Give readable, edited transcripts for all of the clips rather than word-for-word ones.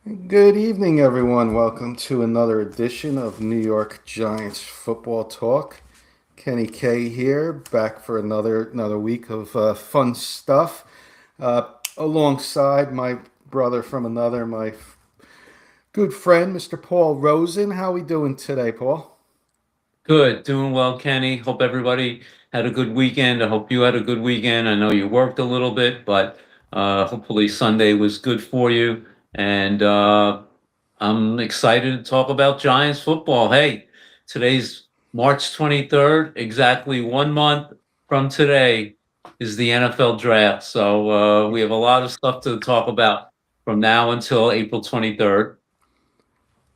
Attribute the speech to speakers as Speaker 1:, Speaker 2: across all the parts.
Speaker 1: Good evening, everyone. Welcome to another edition of New York Giants football talk. Kenny K here, back for another week of fun stuff. Alongside my brother from another, good friend, Mr. Paul Rosen. How we doing today, Paul?
Speaker 2: Good, doing well, Kenny. Hope everybody had a good weekend. I hope you had a good weekend. I know you worked a little bit, but hopefully Sunday was good for you. And I'm excited to talk about Giants football. Hey, today's March 23rd, exactly 1 month from today is the NFL draft. So we have a lot of stuff to talk about from now until April 23rd.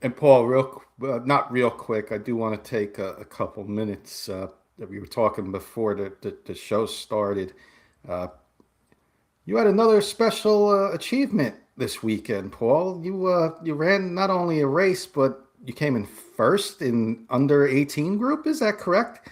Speaker 1: And Paul, not real quick. I do want to take a couple minutes that we were talking before the show started. Uh, You had another special achievement this weekend, Paul. You ran not only a race, but you came in first in under 18 group. Is that correct?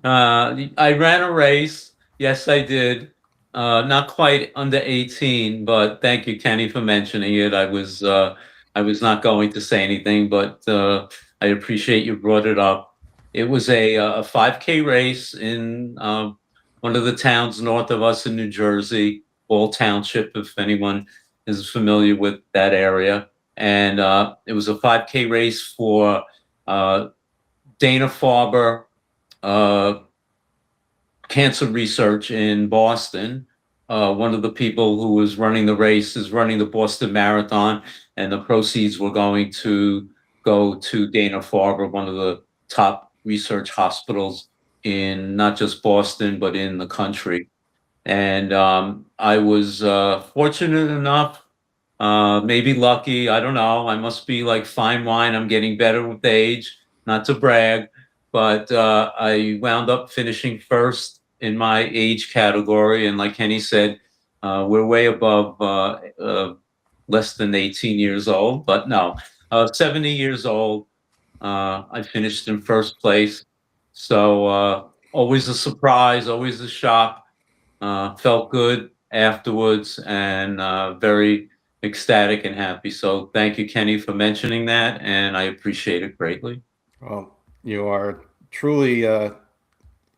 Speaker 2: I ran a race. Yes, I did. Not quite under 18, but thank you, Kenny, for mentioning it. I was not going to say anything, but I appreciate you brought it up. It was a 5K race in one of the towns north of us in New Jersey, Ball Township, if anyone is familiar with that area. And it was a 5K race for uh, Dana-Farber uh, cancer research in Boston. One of the people who was running the race is running the Boston Marathon, and the proceeds were going to go to Dana-Farber, one of the top research hospitals in not just Boston, but in the country. And I was fortunate enough, maybe lucky. I don't know. I must be like fine wine. I'm getting better with age, not to brag, but I wound up finishing first in my age category. And like Kenny said, we're way above less than 18 years old, but no, 70 years old. I finished in first place. So always a surprise, always a shock. Felt good afterwards and very ecstatic and happy. So thank you, Kenny, for mentioning that, and I appreciate it greatly.
Speaker 1: Well, you are truly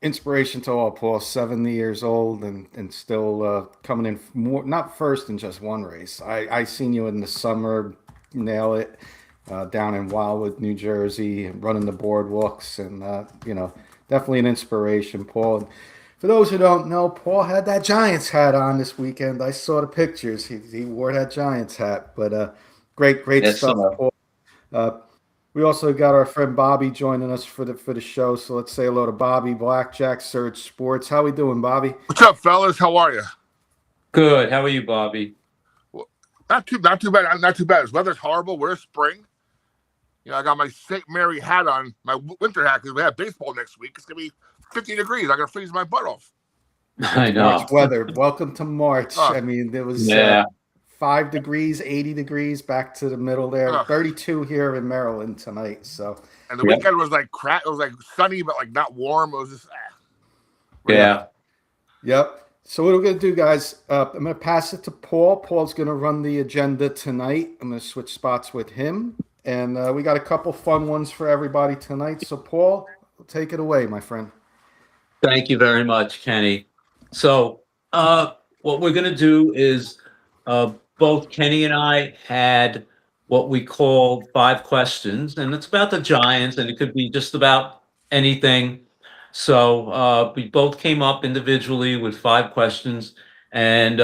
Speaker 1: inspiration to all, Paul. 70 years old and still coming in more, not first in just one race. I seen you in the summer nail it down in Wildwood, New Jersey, running the boardwalks, and definitely an inspiration, Paul. And for those who don't know, Paul had that Giants hat on this weekend. I saw the pictures. He wore that Giants hat, but great
Speaker 2: Yes,
Speaker 1: stuff, Paul. Uh, we also got our friend Bobby joining us for the show. So let's say hello to Bobby, Blackjack Surge Sports. How we doing, Bobby?
Speaker 3: What's up, fellas? How are you?
Speaker 2: good. How are you, Bobby?
Speaker 3: Well, not too bad. Not too bad. The weather's horrible. We're spring. I got my St. Mary hat on, my winter hat, because we have baseball next week. It's gonna be 50 degrees. I'm gonna freeze my butt off.
Speaker 2: I
Speaker 1: It's March
Speaker 2: know.
Speaker 1: weather. Welcome to March.
Speaker 3: Uh,
Speaker 1: I mean, there was
Speaker 2: Yeah.
Speaker 1: 5 degrees, 80 degrees, back to the middle there.
Speaker 3: uh,
Speaker 1: 32 here in Maryland tonight. So,
Speaker 3: and the
Speaker 2: Yep.
Speaker 3: weekend was like crap. It was like sunny, but like not warm. It was just
Speaker 1: yep,
Speaker 3: rainy.
Speaker 2: Yeah.
Speaker 1: yep. So what we're gonna do, guys? I'm gonna pass it to Paul. Paul's gonna run the agenda tonight. I'm gonna switch spots with him, and we got a couple fun ones for everybody tonight. So, Paul, take it away, my friend.
Speaker 2: Thank you very much, Kenny. So, what we're going to do is both Kenny and I had what we call 5 questions, and it's about the Giants, and it could be just about anything. So, we both came up individually with 5 questions, and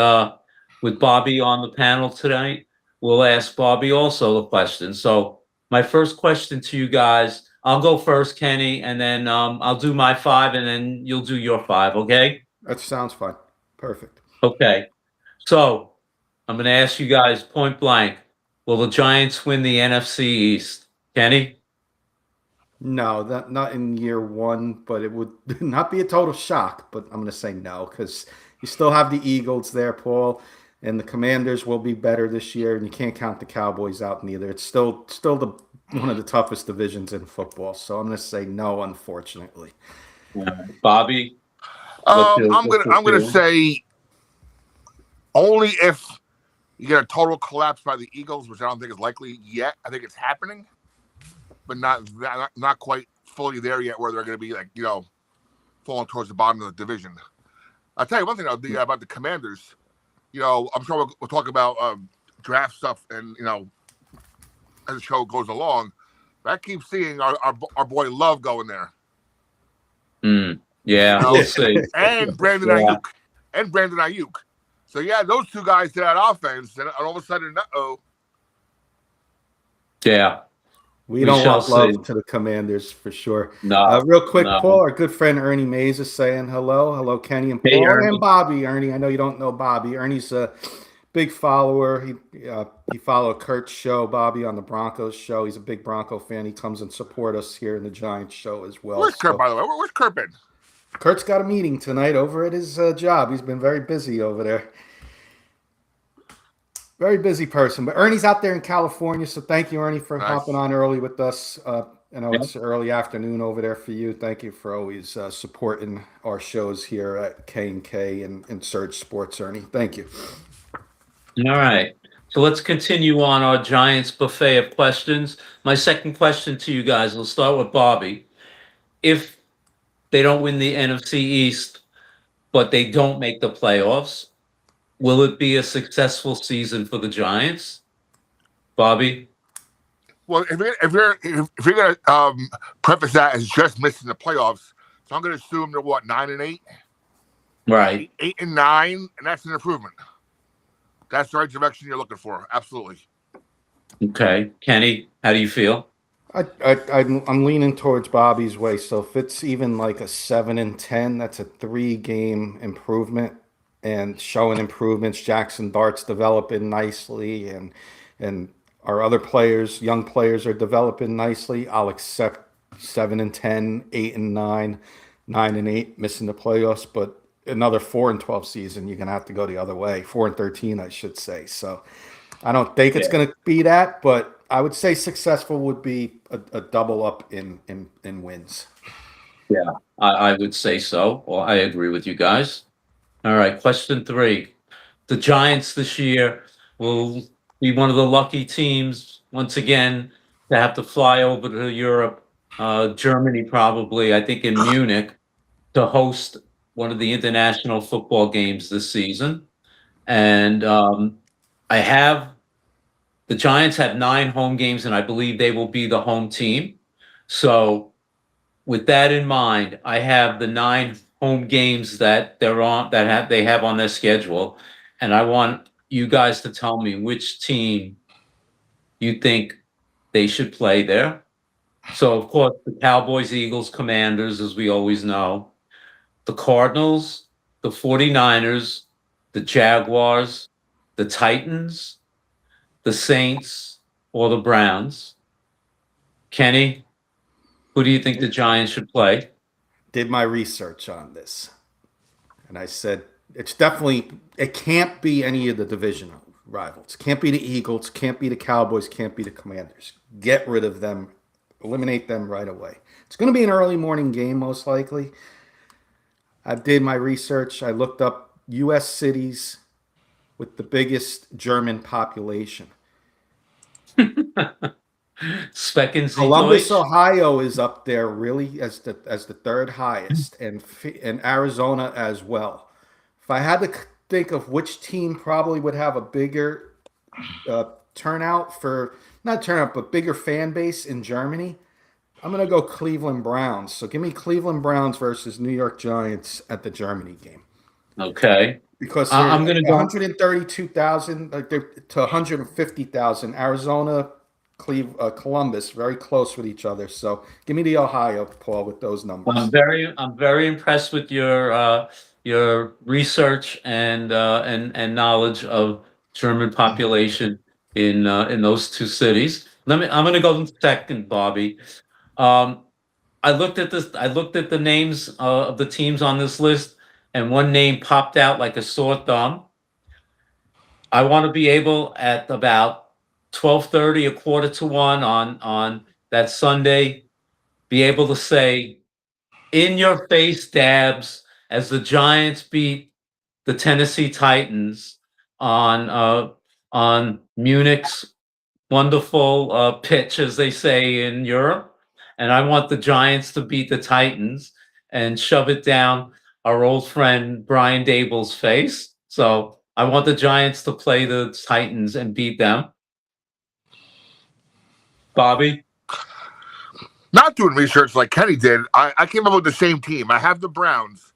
Speaker 2: with Bobby on the panel tonight, we'll ask Bobby also the question. So, my first question to you guys, I'll go first, Kenny, and then I'll do my 5, and then you'll do your 5. Okay?
Speaker 1: That sounds fine. Perfect.
Speaker 2: Okay. So I'm going to ask you guys point blank: will the Giants win the NFC East? Kenny?
Speaker 1: No, that not in year one, but it would not be a total shock. But I'm going to say no because you still have the Eagles there, Paul, and the Commanders will be better this year, and you can't count the Cowboys out neither. It's still the one of the toughest divisions in football. So I'm going to say no, unfortunately.
Speaker 2: Bobby? What's your
Speaker 3: I'm gonna
Speaker 2: feeling?
Speaker 3: say only if You get a total collapse by the Eagles, which I don't think is likely yet. I think it's happening, but not quite fully there yet, where they're going to be like falling towards the bottom of the division. I'll tell you one thing though, about the Commanders. I'm sure we'll talk about draft stuff, and as the show goes along. But I keep seeing our boy Love going there.
Speaker 2: Yeah, we'll see.
Speaker 3: And Brandon Ayuk. So those two guys to that offense, and all of a sudden,
Speaker 2: Yeah.
Speaker 1: We don't
Speaker 2: shall
Speaker 1: want love
Speaker 2: see.
Speaker 1: to the Commanders for sure.
Speaker 2: No.
Speaker 1: Real quick,
Speaker 2: no.
Speaker 1: Paul, our good friend Ernie Mays is saying hello. Hello, Kenny and Paul,
Speaker 2: Hey, Ernie.
Speaker 1: and Bobby. Ernie, I know you don't know Bobby. Ernie's a big follower. He followed Kurt's show, Bobby, on the Broncos show. He's a big Bronco fan. He comes and support us here in the Giants show as well.
Speaker 3: Where's Kurt, by the way? Where's Kurt been?
Speaker 1: Kurt's got a meeting tonight over at his job. He's been very busy over there. Very busy person. But Ernie's out there in California, so thank you, Ernie, for hopping on early with us. It's early afternoon over there for you. Thank you for always supporting our shows here at K&K and Surge Sports, Ernie. Thank you.
Speaker 2: All right. So let's continue on our Giants buffet of questions. My second question to you guys, we'll start with Bobby. If they don't win the NFC East, but they don't make the playoffs, will it be a successful season for the Giants? Bobby?
Speaker 3: Well, if you're gonna preface that as just missing the playoffs, so I'm gonna assume they're 9-8,
Speaker 2: Right.
Speaker 3: 8-9, and that's an improvement. That's the right direction you're looking for. Absolutely.
Speaker 2: Okay. Kenny, how do you feel?
Speaker 1: I'm leaning towards Bobby's way. So if it's even like a 7-10, that's a 3-game improvement and showing improvements. Jackson Dart's developing nicely, and our other players, young players, are developing nicely. I'll accept 7-10, 8-9, 9-8, missing the playoffs, but another 4-12 season, you're gonna have to go the other way. 4-13, I should say. So I don't think it's going to be that, but I would say successful would be a double up in wins.
Speaker 2: Yeah, I would say so. Well, I agree with you guys. All right, question 3. The Giants this year will be one of the lucky teams, once again, to have to fly over to Europe, Germany probably, I think in Munich, to host one of the international football games this season. And the Giants have 9 home games, and I believe they will be the home team. So with that in mind, I have the 9 home games that they have on their schedule, and I want you guys to tell me which team you think they should play there. So of course, the Cowboys, Eagles, Commanders, as we always know, the Cardinals, the 49ers, the Jaguars, the Titans, the Saints, or the Browns. Kenny, who do you think the Giants should play?
Speaker 1: Did my research on this, and I said it can't be any of the divisional rivals. Can't be the Eagles, can't be the Cowboys, can't be the Commanders. Get rid of them, eliminate them right away. It's going to be an early morning game, most likely. I did my research. I looked up U.S. cities with the biggest German population.
Speaker 2: Speckens
Speaker 1: Columbus, Ohio is up there really as the third highest, and Arizona as well. If I had to think of which team probably would have a bigger turnout but bigger fan base in Germany, I'm going to go Cleveland Browns. So give me Cleveland Browns versus New York Giants at the Germany game.
Speaker 2: Okay.
Speaker 1: Because
Speaker 2: I'm going to go
Speaker 1: 132,000 to 150,000. Arizona, Columbus, very close with each other. So give me the Ohio, Paul, with those numbers.
Speaker 2: I'm very impressed with your research and knowledge of German population in those 2 cities. I'm going to go second, Bobby. I looked at this. I looked at the names of the teams on this list, and one name popped out like a sore thumb. I want to be able at about 12:30, 1:45 on that Sunday, be able to say, "In your face, Dabs," as the Giants beat the Tennessee Titans on on Munich's wonderful pitch, as they say in Europe. And I want the Giants to beat the Titans and shove it down our old friend Brian Dable's face. So I want the Giants to play the Titans and beat them. Bobby?
Speaker 3: Not doing research like Kenny did. I came up with the same team. I have the Browns.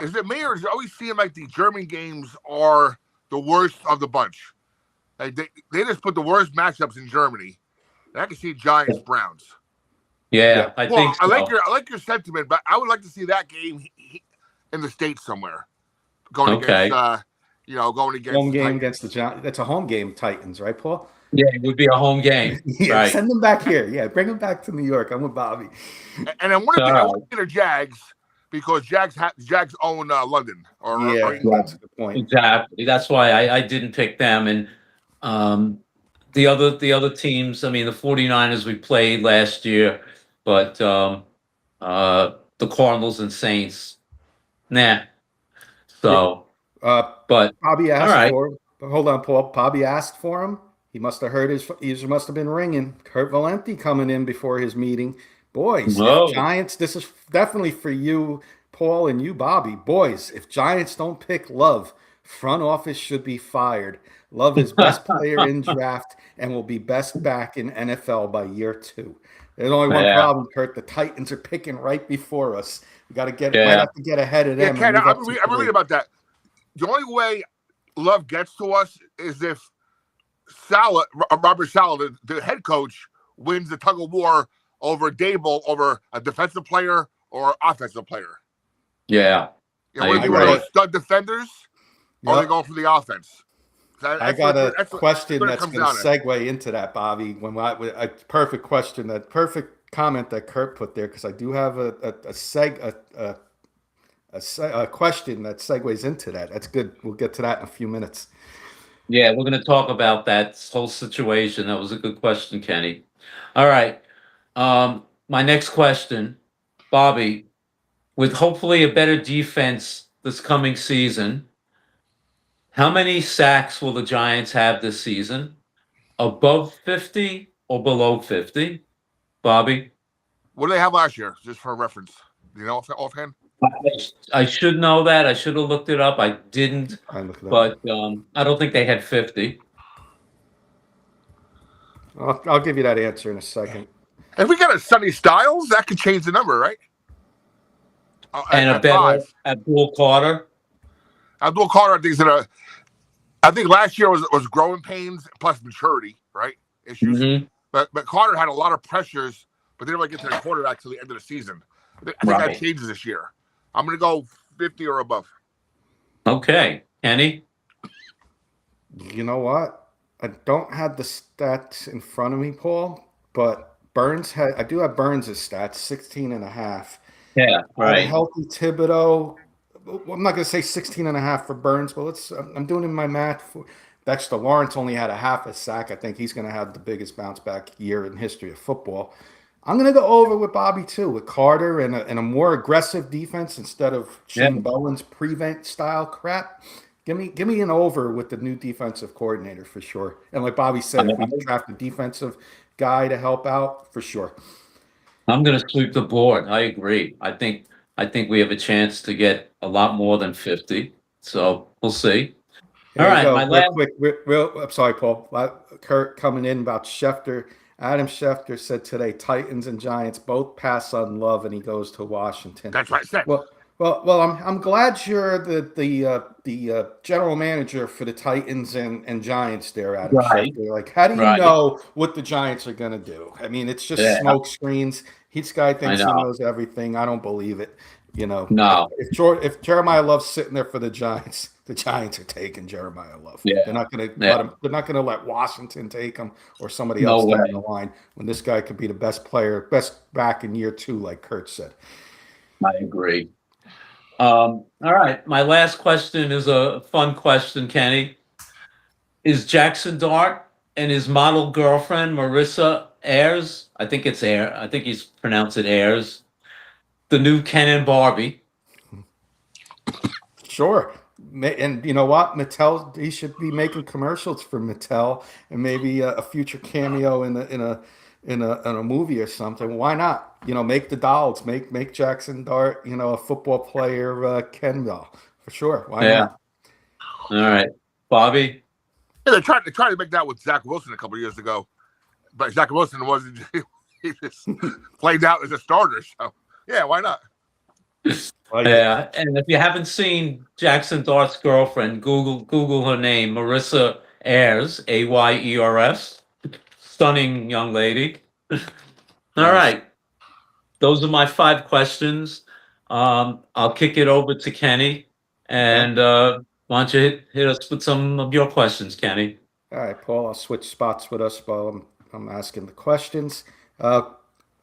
Speaker 3: Is it me, or does it always seem like the German games are the worst of the bunch? Like they just put the worst matchups in Germany. And I can see Giants Browns.
Speaker 2: Yeah, I think so.
Speaker 3: I like your sentiment, but I would like to see that game in the States somewhere. Going against
Speaker 1: home game against the Giants. That's a home game, Titans, right, Paul?
Speaker 2: Yeah, it would be a home game.
Speaker 1: Yeah,
Speaker 2: right.
Speaker 1: Send them back here. Yeah, bring them back to New York. I'm with Bobby.
Speaker 3: And I want to be the Jags because Jags own London.
Speaker 1: That's a good point.
Speaker 2: Exactly. That's why I didn't pick them. And the other teams, I mean, the 49ers we played last year, but the Cardinals and Saints, nah. So, but
Speaker 1: Bobby asked
Speaker 2: right.
Speaker 1: for him. Hold on, Paul. Bobby asked for him. He must have heard his ears must have been ringing. Kurt Valenti coming in before his meeting. Boys, if Giants, this is definitely for you, Paul, and you, Bobby. Boys, if Giants don't pick Love, front office should be fired. Love is best player in draft and will be best back in NFL by year 2. There's only one problem, Kurt. The Titans are picking right before us. We got to might have to get ahead of them.
Speaker 3: Yeah, Ken, I'm reading about that. The only way Love gets to us is if Robert Saleh, the head coach, wins the tug of war over Dable over a defensive player or offensive player.
Speaker 2: Yeah.
Speaker 3: Whether you want to stud defenders or they go for the offense.
Speaker 1: I got a question that's going to segue into that, Bobby. A perfect question, that perfect comment that Kurt put there, because I do have a question that segues into that. That's good. We'll get to that in a few minutes.
Speaker 2: Yeah, we're going to talk about that whole situation. That was a good question, Kenny. All right. My next question, Bobby, with hopefully a better defense this coming season, how many sacks will the Giants have this season? Above 50 or below 50? Bobby?
Speaker 3: What did they have last year, just for reference? Do you know offhand?
Speaker 2: I should know that. I should have looked it up. I didn't, but I don't think they had 50.
Speaker 1: I'll give you that answer in a second.
Speaker 3: If we got a Sonny Styles, that could change the number, right?
Speaker 2: And a better Abdul Carter.
Speaker 3: Abdul Carter, I think last year was growing pains plus maturity, right? Issues.
Speaker 2: Mm-hmm.
Speaker 3: But Carter had a lot of pressures, but didn't really get to the quarterback till the end of the season. I think that changes this year. I'm going to go 50 or above.
Speaker 2: Okay. Kenny?
Speaker 1: You know what? I don't have the stats in front of me, Paul, but I do have Burns' stats, 16.5.
Speaker 2: Yeah, right.
Speaker 1: Healthy Thibodeau. I'm not going to say 16.5 for Burns, but I'm doing in my math. Dexter Lawrence only had a half a sack. I think he's going to have the biggest bounce back year in history of football. I'm going to go over with Bobby too, with Carter and a more aggressive defense instead of Shane Bowen's prevent style crap. Give me an over with the new defensive coordinator for sure. And like Bobby said, if we draft a defensive guy to help out, for sure.
Speaker 2: I'm going to sweep the board. I agree. I think we have a chance to get a lot more than 50. So we'll see.
Speaker 1: All right, I'm sorry, Paul. Kurt coming in about Schefter. Adam Schefter said today, Titans and Giants both pass on Love, and he goes to Washington.
Speaker 3: That's right.
Speaker 1: Well, I'm glad you're the general manager for the Titans and Giants there, Adam Schefter. Like, how do you know what the Giants are going to do? I mean, it's just smoke screens. This guy thinks he knows everything. I don't believe it.
Speaker 2: No.
Speaker 1: If Jeremiah Love's sitting there for the Giants are taking Jeremiah Love.
Speaker 2: Yeah.
Speaker 1: They're not going to let him. They're not going to let Washington take him or somebody else down the line when this guy could be the best player, best back in year 2, like Kurt said.
Speaker 2: I agree. All right. My last question is a fun question, Kenny. Is Jackson Dart and his model girlfriend, Marissa Ayers, I think it's Ayers, I think he's pronounced it Ayers, the new Ken and Barbie?
Speaker 1: Sure. And you know what, Mattel, he should be making commercials for Mattel and maybe a future cameo in a movie or something. Why not? Make the dolls, make Jackson Dart, a football player, Ken doll for sure. Why
Speaker 2: Yeah.
Speaker 1: not?
Speaker 2: All right, Bobby.
Speaker 3: Yeah, they tried to make that with Zach Wilson a couple of years ago, but Zach Wilson wasn't. He just played out as a starter. So yeah, why not?
Speaker 1: Like it.
Speaker 2: Yeah, and if you haven't seen Jackson Dart's girlfriend, Google her name, Marissa Ayers, Ayers. Stunning young lady. All
Speaker 1: Nice.
Speaker 2: right, those are my 5 questions. I'll kick it over to Kenny,
Speaker 1: Okay.
Speaker 2: and why don't you hit us with some of your questions, Kenny?
Speaker 1: All right, Paul. I'll switch spots with us while I'm asking the questions. Uh,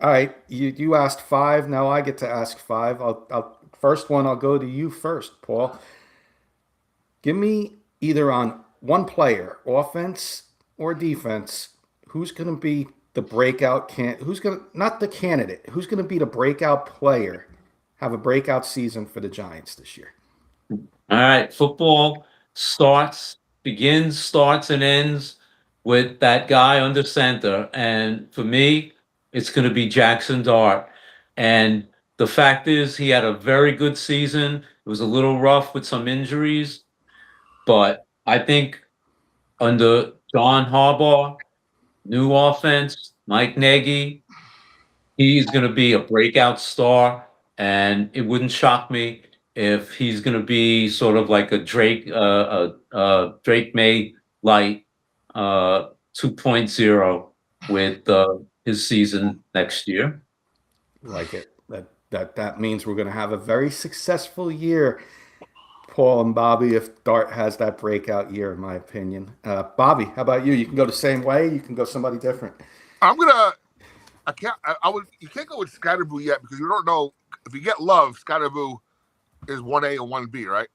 Speaker 1: all right, you asked five. Now I get to ask five. I'll first one. I'll go to you first, Paul. Give me either on one player, offense or defense, who's going to be the breakout who's going to not the candidate, who's going to be the breakout player, have a breakout season for the Giants this year.
Speaker 2: All right, football starts and ends with that guy under center. And for me, it's going to be Jackson Dart. And the fact is, he had a very good season. It was a little rough with some injuries, but I think under John Harbaugh, new offense, Mike Nagy, he's going to be a breakout star, and it wouldn't shock me if he's going to be sort of like a Drake May light 2.0 with his season next year.
Speaker 1: Like it. That means we're going to have a very successful year, Paul and Bobby, if Dart has that breakout year, in my opinion. Bobby, how about you? You can go the same way. You can go somebody different.
Speaker 3: I'm gonna. I can't. I would. You can't go with Scatterboo yet because you don't know if you get Love. Scatterboo is 1A and 1B, right?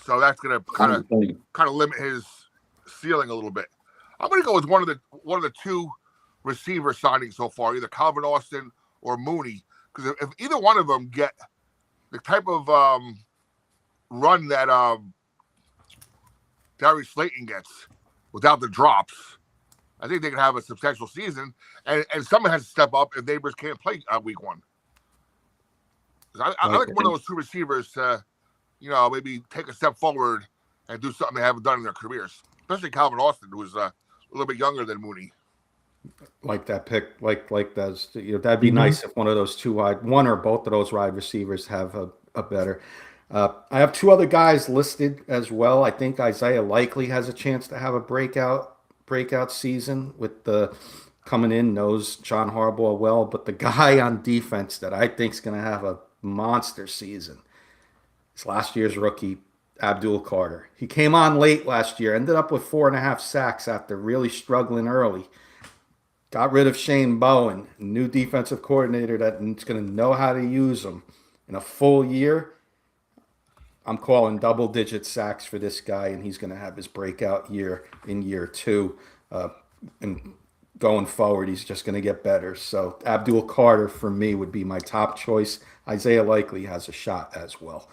Speaker 3: So that's gonna kind of limit his ceiling a little bit. I'm gonna go with one of the two receiver signings so far, either Calvin Austin or Mooney, because if either one of them get the type of run that Darius Slayton gets without the drops, I think they can have a substantial season. And someone has to step up if Neighbors can't play week one. I like one of those two receivers to, maybe take a step forward and do something they haven't done in their careers, especially Calvin Austin, who's a little bit younger than Mooney.
Speaker 1: Like that pick, like that's that'd be nice if one of those one or both of those wide receivers have a better. I have two other guys listed as well. I think Isaiah Likely has a chance to have a breakout season with the coming in, knows John Harbaugh well, but the guy on defense that I think is going to have a monster season is last year's rookie Abdul Carter. He came on late last year, ended up with 4.5 sacks after really struggling early. Got rid of Shane Bowen, new defensive coordinator that's going to know how to use him in a full year. I'm calling double-digit sacks for this guy, and he's going to have his breakout year in year 2. And going forward, he's just going to get better. So Abdul Carter, for me, would be my top choice. Isaiah Likely has a shot as well.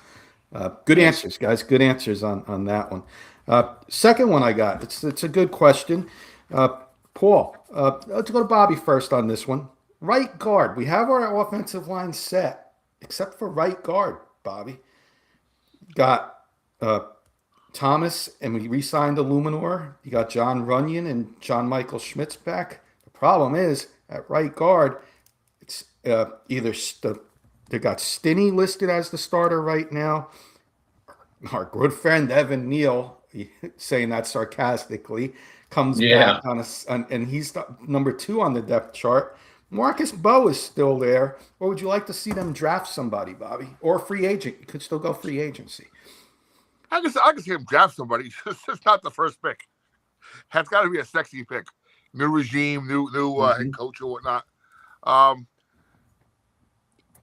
Speaker 1: Good answers, guys. Good answers on that one. Second one I got, it's a good question. Paul, let's go to Bobby first on this one. Right guard. We have our offensive line set, except for right guard, Bobby. Got Thomas, and we re-signed Illuminor. You got John Runyon and John Michael Schmitz back. The problem is, at right guard, it's either they got Stinney listed as the starter right now. Our good friend Evan Neal, saying that sarcastically, comes back and he's number 2 on the depth chart. Marcus Bowe is still there. Or would you like to see them draft somebody, Bobby? Or free agent? You could still go free agency.
Speaker 3: I can see him draft somebody. It's just not the first pick. That's got to be a sexy pick. New regime, new head coach or whatnot.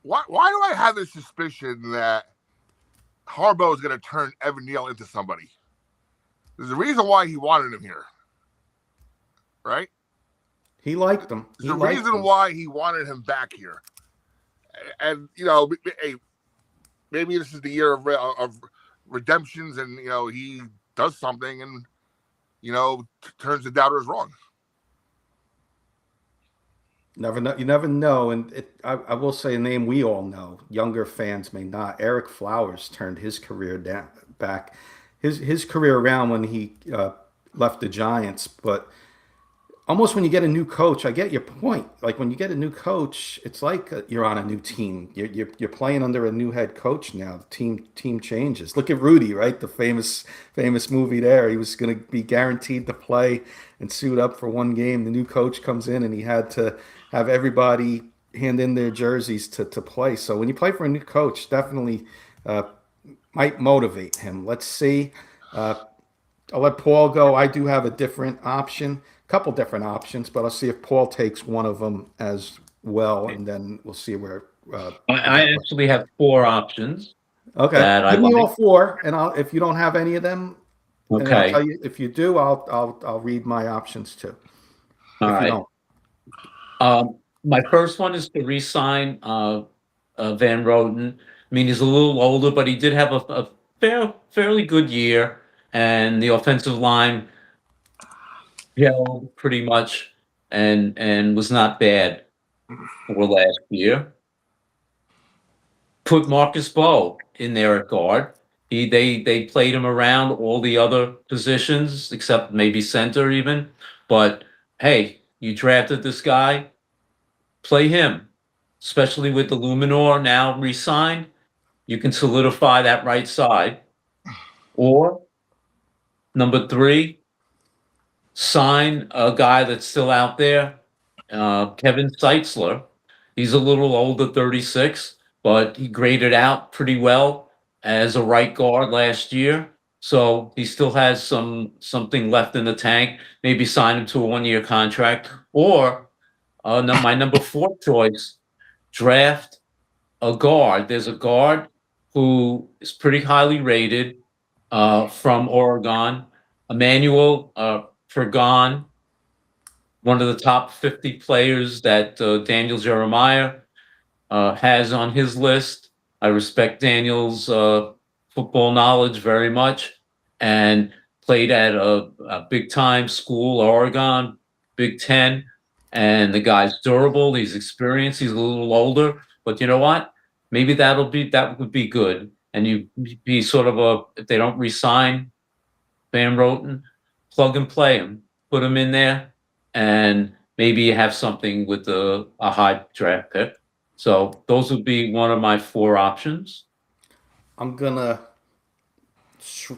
Speaker 3: Why do I have this suspicion that Harbaugh is going to turn Evan Neal into somebody? There's a reason why he wanted him here, right?
Speaker 1: He liked him.
Speaker 3: There's a reason why he wanted him back here. And hey, maybe this is the year of redemptions, and he does something, and turns the doubters wrong.
Speaker 1: Never know. You never know. And I will say a name we all know. Younger fans may not. Eric Flowers turned his career back, his career around when he left the Giants. But almost when you get a new coach, I get your point. Like when you get a new coach, it's like you're on a new team. You're playing under a new head coach now. Team changes. Look at Rudy, right? The famous movie there. He was going to be guaranteed to play and suit up for one game. The new coach comes in and he had to have everybody hand in their jerseys to play. So when you play for a new coach, definitely uh, might motivate him. Let's see. I'll let Paul go. I do have a different option, couple different options, but I'll see if Paul takes one of them as well, and then we'll see where.
Speaker 2: I actually have 4 options
Speaker 1: Okay,
Speaker 2: that I
Speaker 1: give me all
Speaker 2: like.
Speaker 1: 4, and if you don't have any of them, and I'll tell
Speaker 2: Okay.
Speaker 1: you if you do. I'll read my options too.
Speaker 2: All
Speaker 1: If you
Speaker 2: right.
Speaker 1: don't,
Speaker 2: My first one is to re-sign Van Roten. I mean, he's a little older, but he did have a fairly good year, and the offensive line held pretty much, and was not bad for last year. Put Marcus Bowe in there at guard. They played him around all the other positions except maybe center even. But hey, you drafted this guy, play him, especially with the Luminor now re-signed. You can solidify that right side. Or number 3, sign a guy that's still out there, Kevin Seitzler. He's a little older, 36, but he graded out pretty well as a right guard last year. So he still has something left in the tank. Maybe sign him to a 1-year contract. Or my number 4 choice, draft a guard. There's a guard who is pretty highly rated from Oregon, Emmanuel Fergon, one of the top 50 players that Daniel Jeremiah has on his list. I respect Daniel's football knowledge very much, and played at a big time school, Oregon, Big Ten. And the guy's durable. He's experienced. He's a little older, but you know what? Maybe that would be good. And you be sort of if they don't resign Van Roten, plug and play him, put him in there, and maybe you have something with a high draft pick. So those would be one of my 4 options.
Speaker 1: I'm gonna,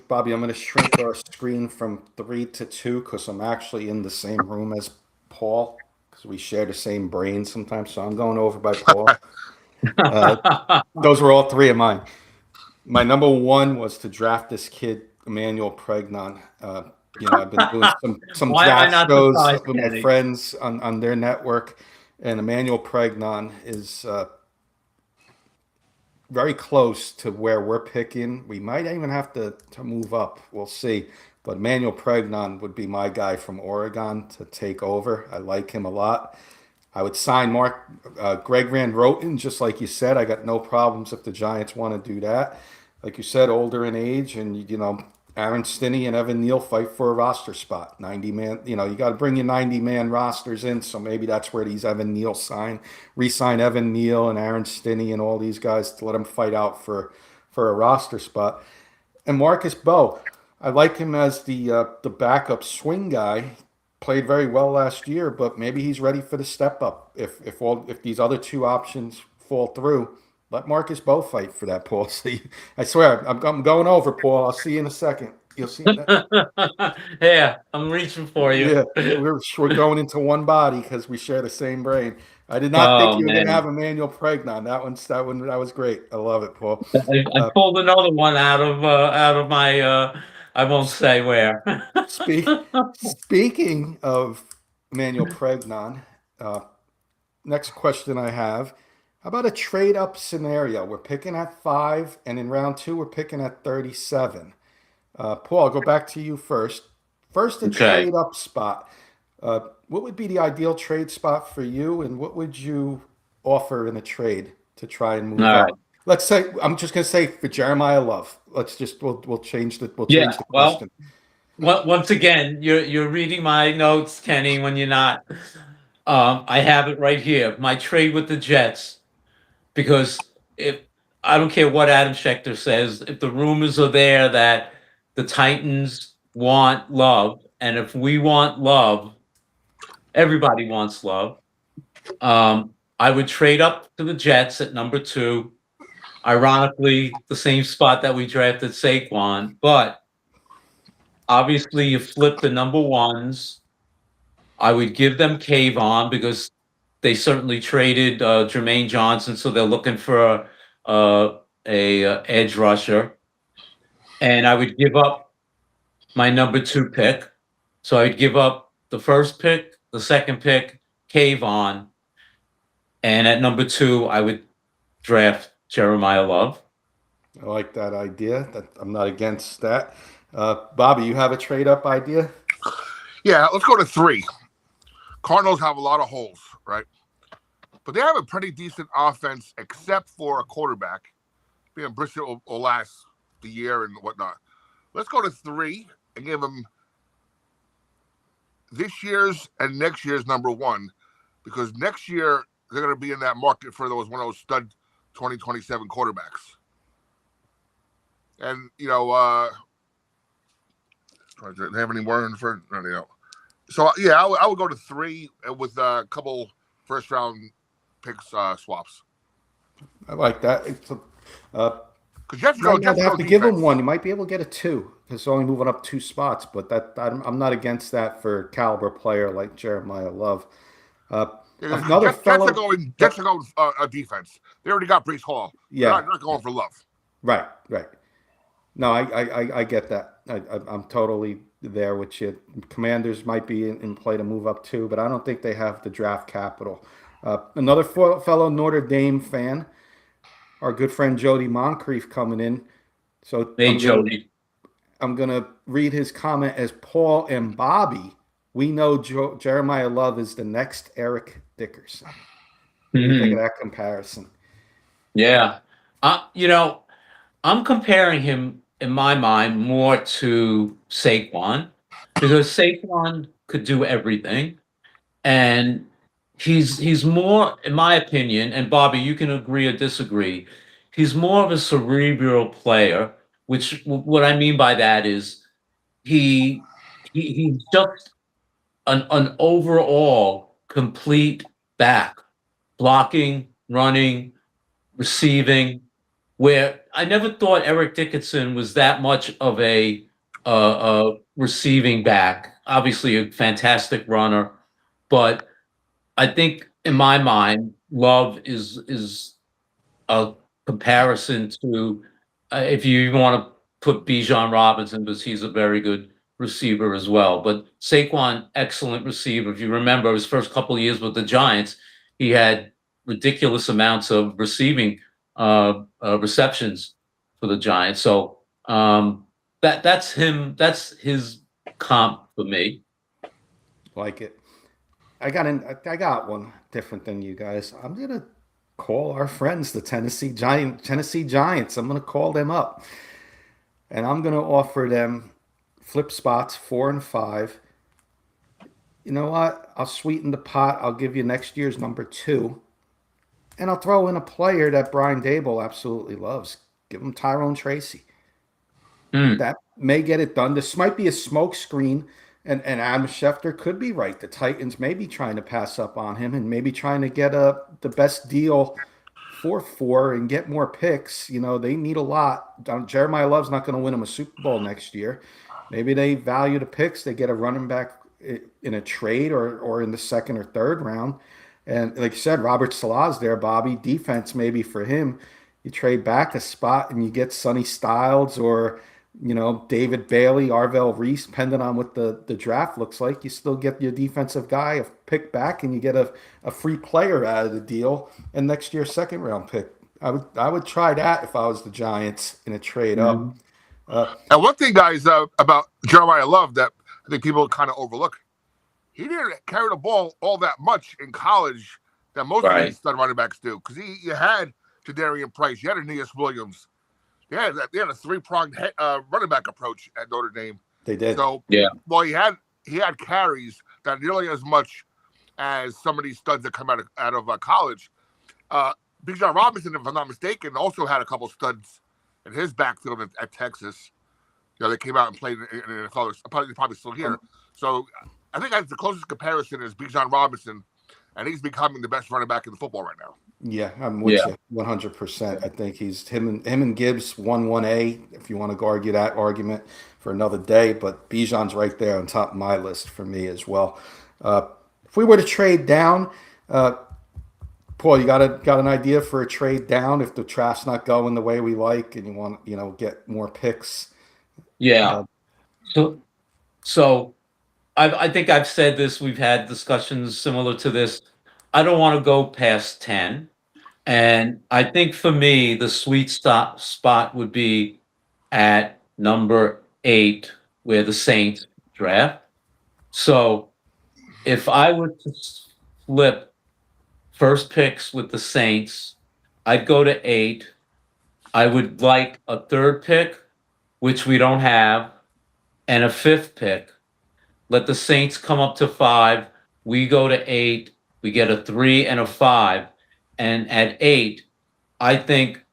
Speaker 1: Bobby. I'm gonna shrink our screen from 3 to 2 because I'm actually in the same room as Paul because we share the same brain sometimes. So I'm going over by Paul. Those were all 3 of mine. My number 1 was to draft this kid, Emmanuel Pregnon. I've been doing some
Speaker 2: Why am I
Speaker 1: draft
Speaker 2: not
Speaker 1: shows
Speaker 2: surprised,
Speaker 1: with my
Speaker 2: Kenny?
Speaker 1: friends on their network, and Emmanuel Pregnon is very close to where we're picking. We might even have to move up. We'll see. But Emmanuel Pregnon would be my guy from Oregon to take over. I like him a lot. I would sign Greg Van Roten, just like you said. I got no problems if the Giants want to do that. Like you said, older in age, and Aaron Stinney and Evan Neal fight for a roster spot. 90-man. You got to bring your 90-man rosters in. So maybe that's where these Evan Neal re-sign Evan Neal and Aaron Stinney and all these guys to let them fight out for a roster spot. And Marcus Bowe, I like him as the backup swing guy. Played very well last year, but maybe he's ready for the step up. If these other 2 options fall through, let Marcus Bowe fight for that, Paul. See, I swear I'm going over, Paul. I'll see you in a second. You'll see that.
Speaker 2: Yeah, I'm reaching for you.
Speaker 1: Yeah, we're going into one body because we share the same brain. I did not think
Speaker 2: Oh
Speaker 1: you were going to
Speaker 2: man,
Speaker 1: have Emmanuel Pregnon. That was great. I love it, Paul.
Speaker 2: I pulled another one out of my I won't say where.
Speaker 1: Speaking of Emmanuel Pregnon, uh, next question I have. How about a trade up scenario? We're picking at 5, and in round 2, we're picking at 37. Paul, I'll go back to you first. First, a
Speaker 2: Okay.
Speaker 1: trade up spot. What would be the ideal trade spot for you, and what would you offer in a trade to try and
Speaker 2: All
Speaker 1: move
Speaker 2: right.
Speaker 1: up? Let's say I'm just gonna say for Jeremiah Love. We'll change the
Speaker 2: Yeah, well,
Speaker 1: question.
Speaker 2: once again, you're reading my notes, Kenny, when you're not. I have it right here. My trade with the Jets, because if I don't care what Adam Schefter says, if the rumors are there that the Titans want Love, and if we want Love, everybody wants Love. I would trade up to the Jets at number 2. Ironically, the same spot that we drafted Saquon, but obviously you flip the number ones. I would give them Kayvon because they certainly traded Jermaine Johnson, so they're looking for a edge rusher. And I would give up my number 2 pick. So I'd give up the first pick, the second pick, Kayvon, and at number 2 I would draft Jeremiah Love.
Speaker 1: I like that idea. I'm not against that. Bobby, you have a trade up idea?
Speaker 3: Yeah, let's go to 3. Cardinals have a lot of holes, right? But they have a pretty decent offense, except for a quarterback. Being Brissett will last the year and whatnot. Let's go to 3 and give them this year's and next year's number 1, because next year they're going to be in that market for one of those stud 2027 quarterbacks. And do they have any more for? No, they don't. So yeah, I would go to 3 with a couple first round picks swaps.
Speaker 1: I like that.
Speaker 3: Because you have to
Speaker 1: you might have to give him 1. You might be able to get a 2. It's only moving up 2 spots, but I'm not against that for a caliber player like Jeremiah Love. Another fellow.
Speaker 3: Jets are going a defense. They already got Breece Hall.
Speaker 1: Yeah,
Speaker 3: they're not going for Love.
Speaker 1: Right. No, I get that. I'm totally there with you. Commanders might be in play to move up 2, but I don't think they have the draft capital. Another fellow Notre Dame fan, our good friend Jody Moncrief coming in. So
Speaker 2: hey, Jody.
Speaker 1: I'm going to read his comment as Paul and Bobby. We know Jeremiah Love is the next Eric Dickerson. What do you think of that comparison?
Speaker 2: Yeah. I'm comparing him, in my mind, more to Saquon, because Saquon could do everything. And he's more, in my opinion, and Bobby, you can agree or disagree, he's more of a cerebral player, which what I mean by that is he's just an overall complete back, blocking, running, receiving, where I never thought Eric Dickerson was that much of a receiving back. Obviously a fantastic runner, but I think in my mind, Love is a comparison to if you even want to put Bijan Robinson, because he's a very good receiver as well. But Saquon, excellent receiver. If you remember his first couple of years with the Giants, he had ridiculous amounts of receiving receptions for the Giants. So that's him. That's his comp for me.
Speaker 1: Like it. I got one different than you guys. I'm gonna call our friends, the Tennessee Giants. I'm gonna call them up, and I'm gonna offer them flip spots 4 and 5. You know what? I'll sweeten the pot. I'll give you next year's number 2, and I'll throw in a player that Brian Daboll absolutely loves. Give him Tyrone Tracy. That may get it done. This might be a smoke screen. And Adam Schefter could be right. The Titans may be trying to pass up on him and maybe trying to get the best deal for 4 and get more picks. They need a lot. Jeremiah Love's not going to win them a Super Bowl next year. Maybe they value the picks. They get a running back in a trade or in the 2nd or 3rd round. And like you said, Robert Salah's there, Bobby. Defense maybe for him. You trade back a spot and you get Sonny Styles or David Bailey, Arvell Reese, depending on what the draft looks like. You still get your defensive guy a pick back, and you get a free player out of the deal, and next year's 2nd round pick. I would try that if I was the Giants in a trade up.
Speaker 3: And one thing, guys, about Jeremiah Love that I think people kind of overlook, he didn't carry the ball all that much in college that most of these stud running backs do, because he had Jadarian Price. You had Aeneas Williams. They had a three-pronged running back approach at Notre Dame.
Speaker 1: They did.
Speaker 3: So well, he had carries not nearly as much as some of these studs that come out of college. Big John Robinson, if I'm not mistaken, also had a couple studs in his backfield at Texas. They came out and played in the NFL. Probably still here. So I think that's the closest comparison is Big John Robinson, and he's becoming the best running back in the football right now.
Speaker 1: Yeah, I'm with you 100%. I think he's him and Gibbs 1A. If you want to argue that argument for another day, but Bijan's right there on top of my list for me as well. If we were to trade down, Paul, you got an idea for a trade down if the draft's not going the way we like, and you want get more picks?
Speaker 2: Yeah. So I think I've said this. We've had discussions similar to this. I don't want to go past 10. And I think for me, the sweet spot would be at number 8, where the Saints draft. So if I were to flip first picks with the Saints, I'd go to 8. I would like a third pick, which we don't have, and a 5th pick. Let the Saints come up to 5. We go to 8. We get a 3 and a 5. And at 8, I think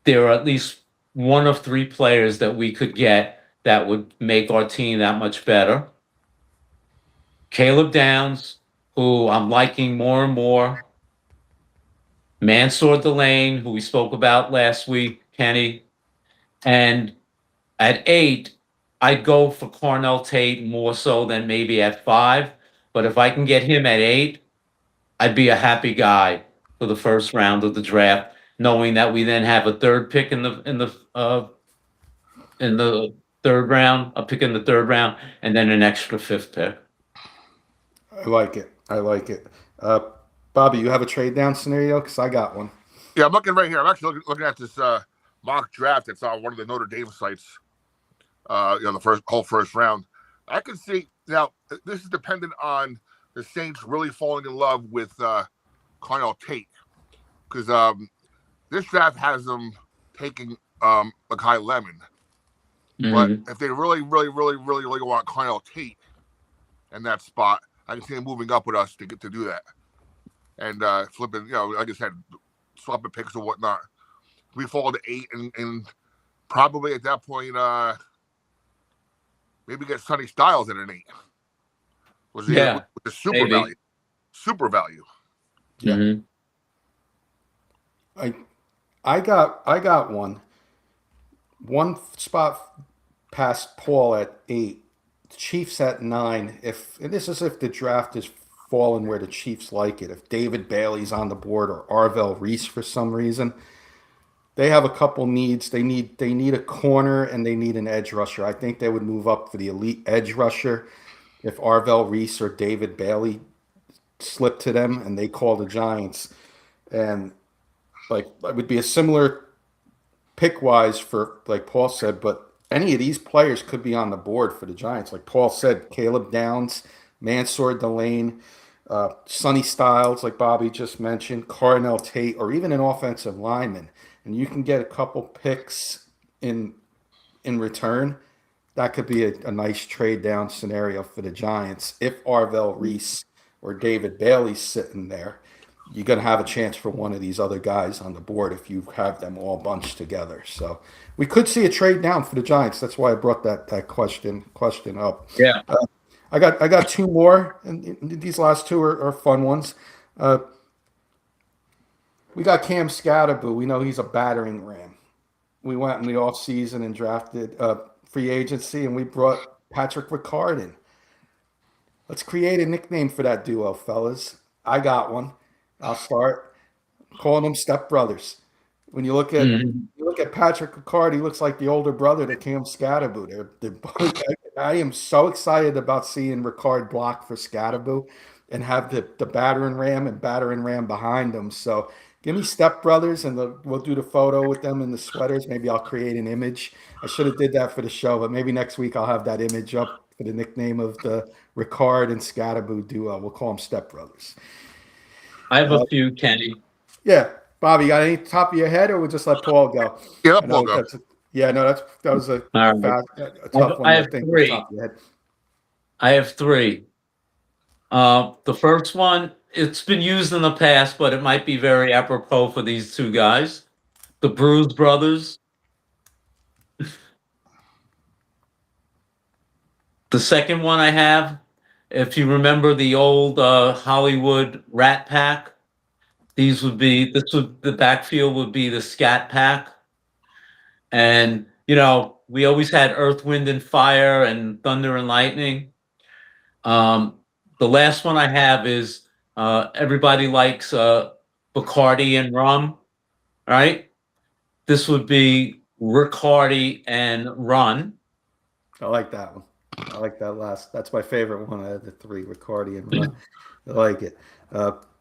Speaker 2: there are at least one of 3 players that we could get that would make our team that much better. Caleb Downs, who I'm liking more and more. Mansour Delane, who we spoke about last week, Kenny. And at 8, I'd go for Cornell Tate more so than maybe at 5. But if I can get him at 8, I'd be a happy guy for the first round of the draft, knowing that we then have a third pick in the third round, a pick in the third round, and then an extra 5th pick.
Speaker 1: I like it. Bobby, you have a trade down scenario? Because I got one.
Speaker 3: Yeah, I'm looking right here. I'm actually looking at this mock draft that's on one of the Notre Dame sites. The whole first round. I can see now. This is dependent on the Saints really falling in love with Cornell Tate, because this draft has them taking Makai Lemon.
Speaker 2: Mm-hmm.
Speaker 3: But if they really want Cornell Tate in that spot, I can see them moving up with us to do that and flipping. Like I said, swapping picks or whatnot. We fall to 8 and probably at that point, maybe get Sonny Styles at an 8. With the super
Speaker 2: maybe.
Speaker 3: value. Super value.
Speaker 1: Yeah.
Speaker 2: Mm-hmm.
Speaker 1: I got one spot past Paul at 8, Chiefs at 9. And this is if the draft is falling where the Chiefs like it. If David Bailey's on the board or Arvell Reese for some reason, they have a couple needs. They need a corner and they need an edge rusher. I think they would move up for the elite edge rusher if Arvell Reese or David Bailey slip to them and they call the Giants. And it would be a similar pick wise for, like Paul said, but any of these players could be on the board for the Giants. Like Paul said, Caleb Downs, Mansour Delane, Sonny Styles, like Bobby just mentioned, Cornell Tate, or even an offensive lineman. And you can get a couple picks in return. That could be a nice trade down scenario for the Giants. If Arvell Reese or David Bailey's sitting there, you're going to have a chance for one of these other guys on the board if you have them all bunched together. So we could see a trade down for the Giants. That's why I brought that question up.
Speaker 2: Yeah.
Speaker 1: I got 2 more, and these last 2 are fun ones. We got Cam Scatterboo. We know he's a battering ram. We went in the offseason and drafted free agency, and we brought Patrick Ricard in. Let's create a nickname for that duo, fellas. I got one. I'll start calling them Step Brothers. When you look at Patrick Ricard, he looks like the older brother to Cam Scatterboo. I am so excited about seeing Ricard block for Scatterboo and have the battering ram behind them. So give me Step Brothers, and we'll do the photo with them in the sweaters. Maybe I'll create an image. I should have did that for the show, but maybe next week I'll have that image up for the nickname of the Ricard and Scatterboo duo. We'll call them Step Brothers.
Speaker 2: I have a few, Kenny.
Speaker 1: Yeah. Bobby, got any top of your head, or we'll just let Paul go?
Speaker 3: Yeah,
Speaker 1: I
Speaker 3: let Paul
Speaker 1: know
Speaker 3: go.
Speaker 1: that's that was a,
Speaker 2: All right.
Speaker 1: a tough one
Speaker 2: I
Speaker 1: to
Speaker 2: have
Speaker 1: think of
Speaker 2: three.
Speaker 1: top of your head.
Speaker 2: I have three. The first one, it's been used in the past, but it might be very apropos for these two guys. The Bruise Brothers. The second one I have, if you remember the old Hollywood Rat Pack, the backfield would be the Scat Pack. And, we always had Earth, Wind, and Fire and Thunder and Lightning. The last one I have is everybody likes Bacardi and rum, right? This would be Riccardi and Run.
Speaker 1: I like that one. I like that last. That's my favorite one out of the three, Riccardi and Run. I like it.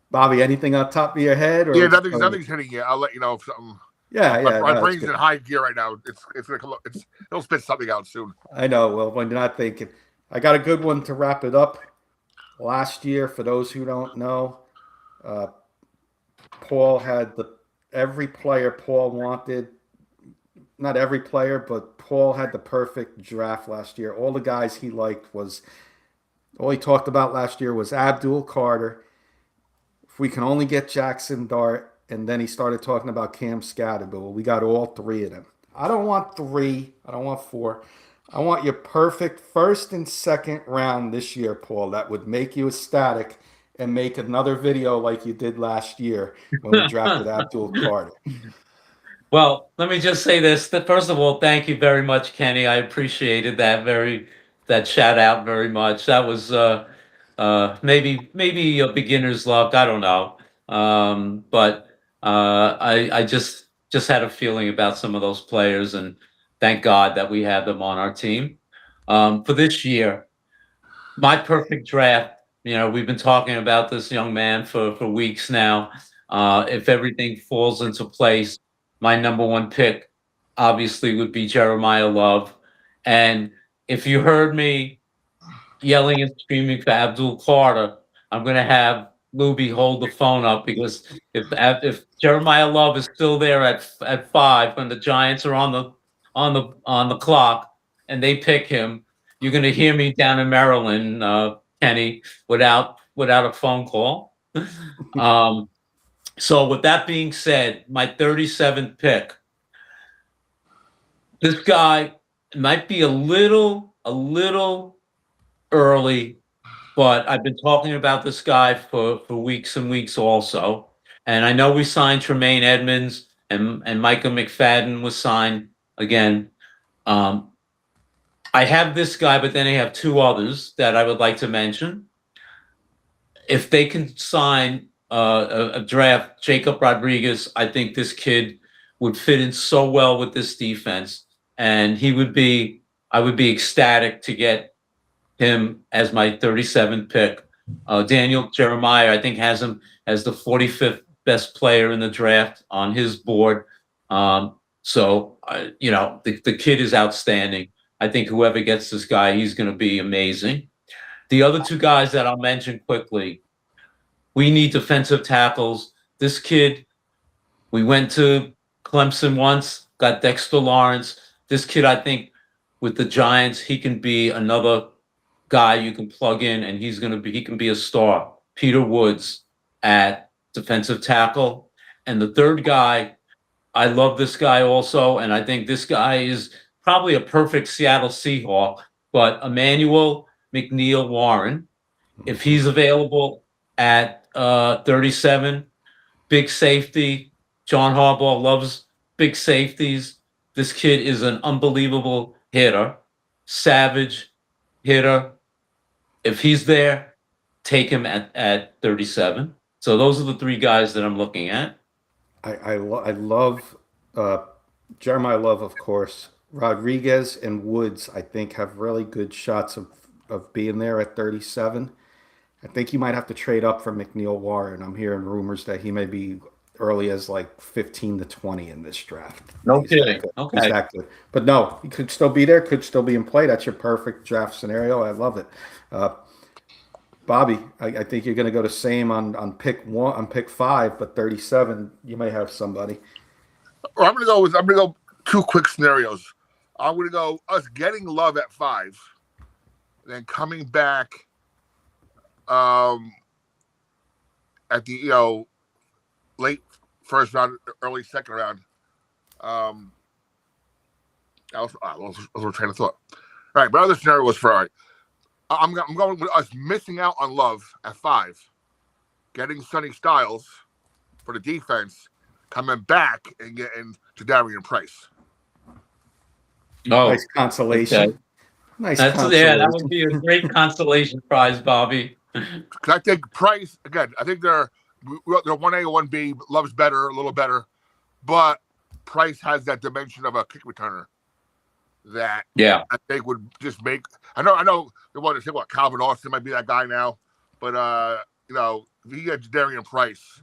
Speaker 1: Bobby, anything on top of your head? Or
Speaker 3: Yeah, nothing's hitting yet. I'll let you know if something.
Speaker 1: Yeah,
Speaker 3: My
Speaker 1: no,
Speaker 3: brain's in high gear right now. It's gonna come up. It'll spit something out soon.
Speaker 1: I know. Well, when you're not thinking, I got a good one to wrap it up. Last year, for those who don't know, uh, Paul had every player Paul wanted. Not every player, but Paul had the perfect draft last year. All the guys he liked all he talked about last year was Abdul Carter. If we can only get Jackson Dart, and then he started talking about Cam Scatterbill. We got all three of them. I don't want three. I don't want four. I want your perfect first and second round this year, Paul. That would make you ecstatic and make another video like you did last year when we drafted Abdul Carter.
Speaker 2: Well, let me just say this. First of all, thank you very much, Kenny. I appreciated that shout out very much. That was maybe a beginner's luck. I don't know. But I just had a feeling about some of those players, and thank God that we had them on our team. For this year, my perfect draft. We've been talking about this young man for weeks now. If everything falls into place, my number one pick obviously would be Jeremiah Love. And if you heard me yelling and screaming for Abdul Carter, I'm going to have Luby hold the phone up, because if Jeremiah Love is still there at 5 when the Giants are on the clock and they pick him, you're going to hear me down in Maryland, Kenny, without a phone call. So with that being said, my 37th pick, this guy might be a little early, but I've been talking about this guy for weeks and weeks also. And I know we signed Tremaine Edmonds, and Micah McFadden was signed again. I have this guy, but then I have two others that I would like to mention. If they can sign a draft Jacob Rodriguez, I think this kid would fit in so well with this defense, and I would be ecstatic to get him as my 37th pick. Daniel Jeremiah, I think, has him as the 45th best player in the draft on his board. So the kid is outstanding. I think whoever gets this guy, he's going to be amazing. The other two guys that I'll mention quickly, we need defensive tackles. This kid, we went to Clemson once, got Dexter Lawrence. This kid, I think, with the Giants, he can be another guy you can plug in, and he can be a star. Peter Woods at defensive tackle. And the third guy, I love this guy also, and I think this guy is probably a perfect Seattle Seahawk, but Emmanuel McNeil Warren, if he's available at 37, big safety. John Harbaugh loves big safeties. This kid is an unbelievable hitter, savage hitter. If he's there, take him at 37. So those are the three guys that I'm looking at.
Speaker 1: I love Jeremiah Love, of course. Rodriguez and Woods, I think, have really good shots of being there at 37. I think you might have to trade up for McNeil Warren. I'm hearing rumors that he may be early as like 15 to 20 in this draft.
Speaker 2: No kidding. Okay.
Speaker 1: He's that good. But no, he could still be there, could still be in play. That's your perfect draft scenario. I love it. Bobby, I think you're going to go the same on pick 1, on pick 5, but 37, you may have somebody.
Speaker 3: Or I'm gonna go 2 quick scenarios. I'm gonna go us getting Love at 5, then coming back at the late first round, early second round. I was a train of thought. All right, my other scenario was for all right. I'm going with us missing out on Love at 5, getting Sonny Styles for the defense, coming back and getting Jadarian Price.
Speaker 2: Oh,
Speaker 1: Nice consolation.
Speaker 2: okay.
Speaker 1: Nice
Speaker 2: That
Speaker 1: consolation.
Speaker 2: would be a great consolation prize, Bobby.
Speaker 3: Because I think Price, again, I think they're 1A, 1B. Love's better, a little better. But Price has that dimension of a kick returner that I think would just make. I know they want to say what Calvin Austin might be that guy now, but if you get Jadarian Price,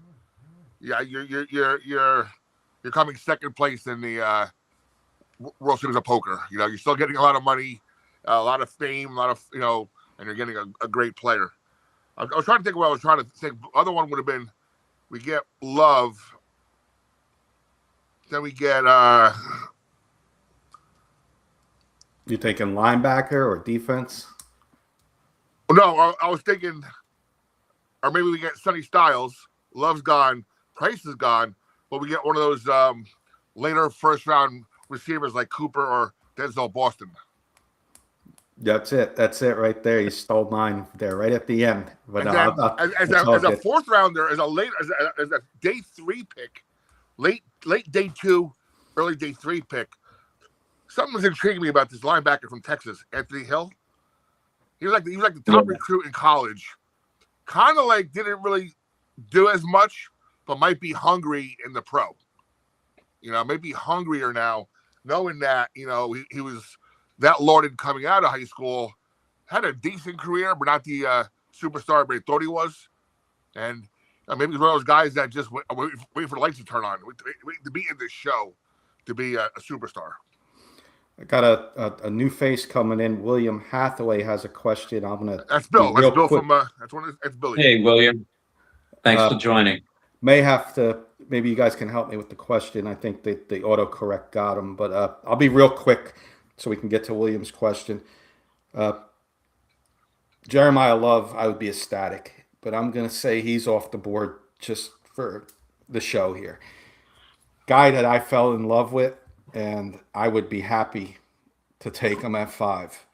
Speaker 3: yeah, you're coming second place in the World Series of Poker. You're still getting a lot of money, a lot of fame, a lot of and you're getting a great player. I was trying to think what I was trying to think. The other one would have been we get Love, then we get
Speaker 1: You taking linebacker or defense?
Speaker 3: no, I was thinking, or maybe we get Sonny Styles. Love's gone, Price is gone, but we get one of those later first round receivers like Cooper or Denzel Boston.
Speaker 1: That's it. That's it right there. You stole mine there right at the end. But
Speaker 3: and then, as a fourth rounder, as a day 3 pick, late day 2, early day 3 pick. Something's intriguing me about this linebacker from Texas, Anthony Hill. He was like the top recruit in college. Kind of like didn't really do as much, but might be hungry in the pro. Maybe hungrier now, knowing that he was that lauded coming out of high school, had a decent career, but not the superstar everybody thought he was. And maybe he's one of those guys that just wait for the lights to turn on, wait to be in this show, to be a superstar.
Speaker 1: I got a new face coming in. William Hathaway has a question. I'm gonna.
Speaker 3: That's Bill. That's Bill from. That's Billy.
Speaker 2: Hey, William. Thanks for joining.
Speaker 1: May have to. Maybe you guys can help me with the question. I think the autocorrect got him, but I'll be real quick so we can get to William's question. Jeremiah Love, I would be ecstatic, but I'm gonna say he's off the board just for the show here. Guy that I fell in love with, and I would be happy to take him at 5.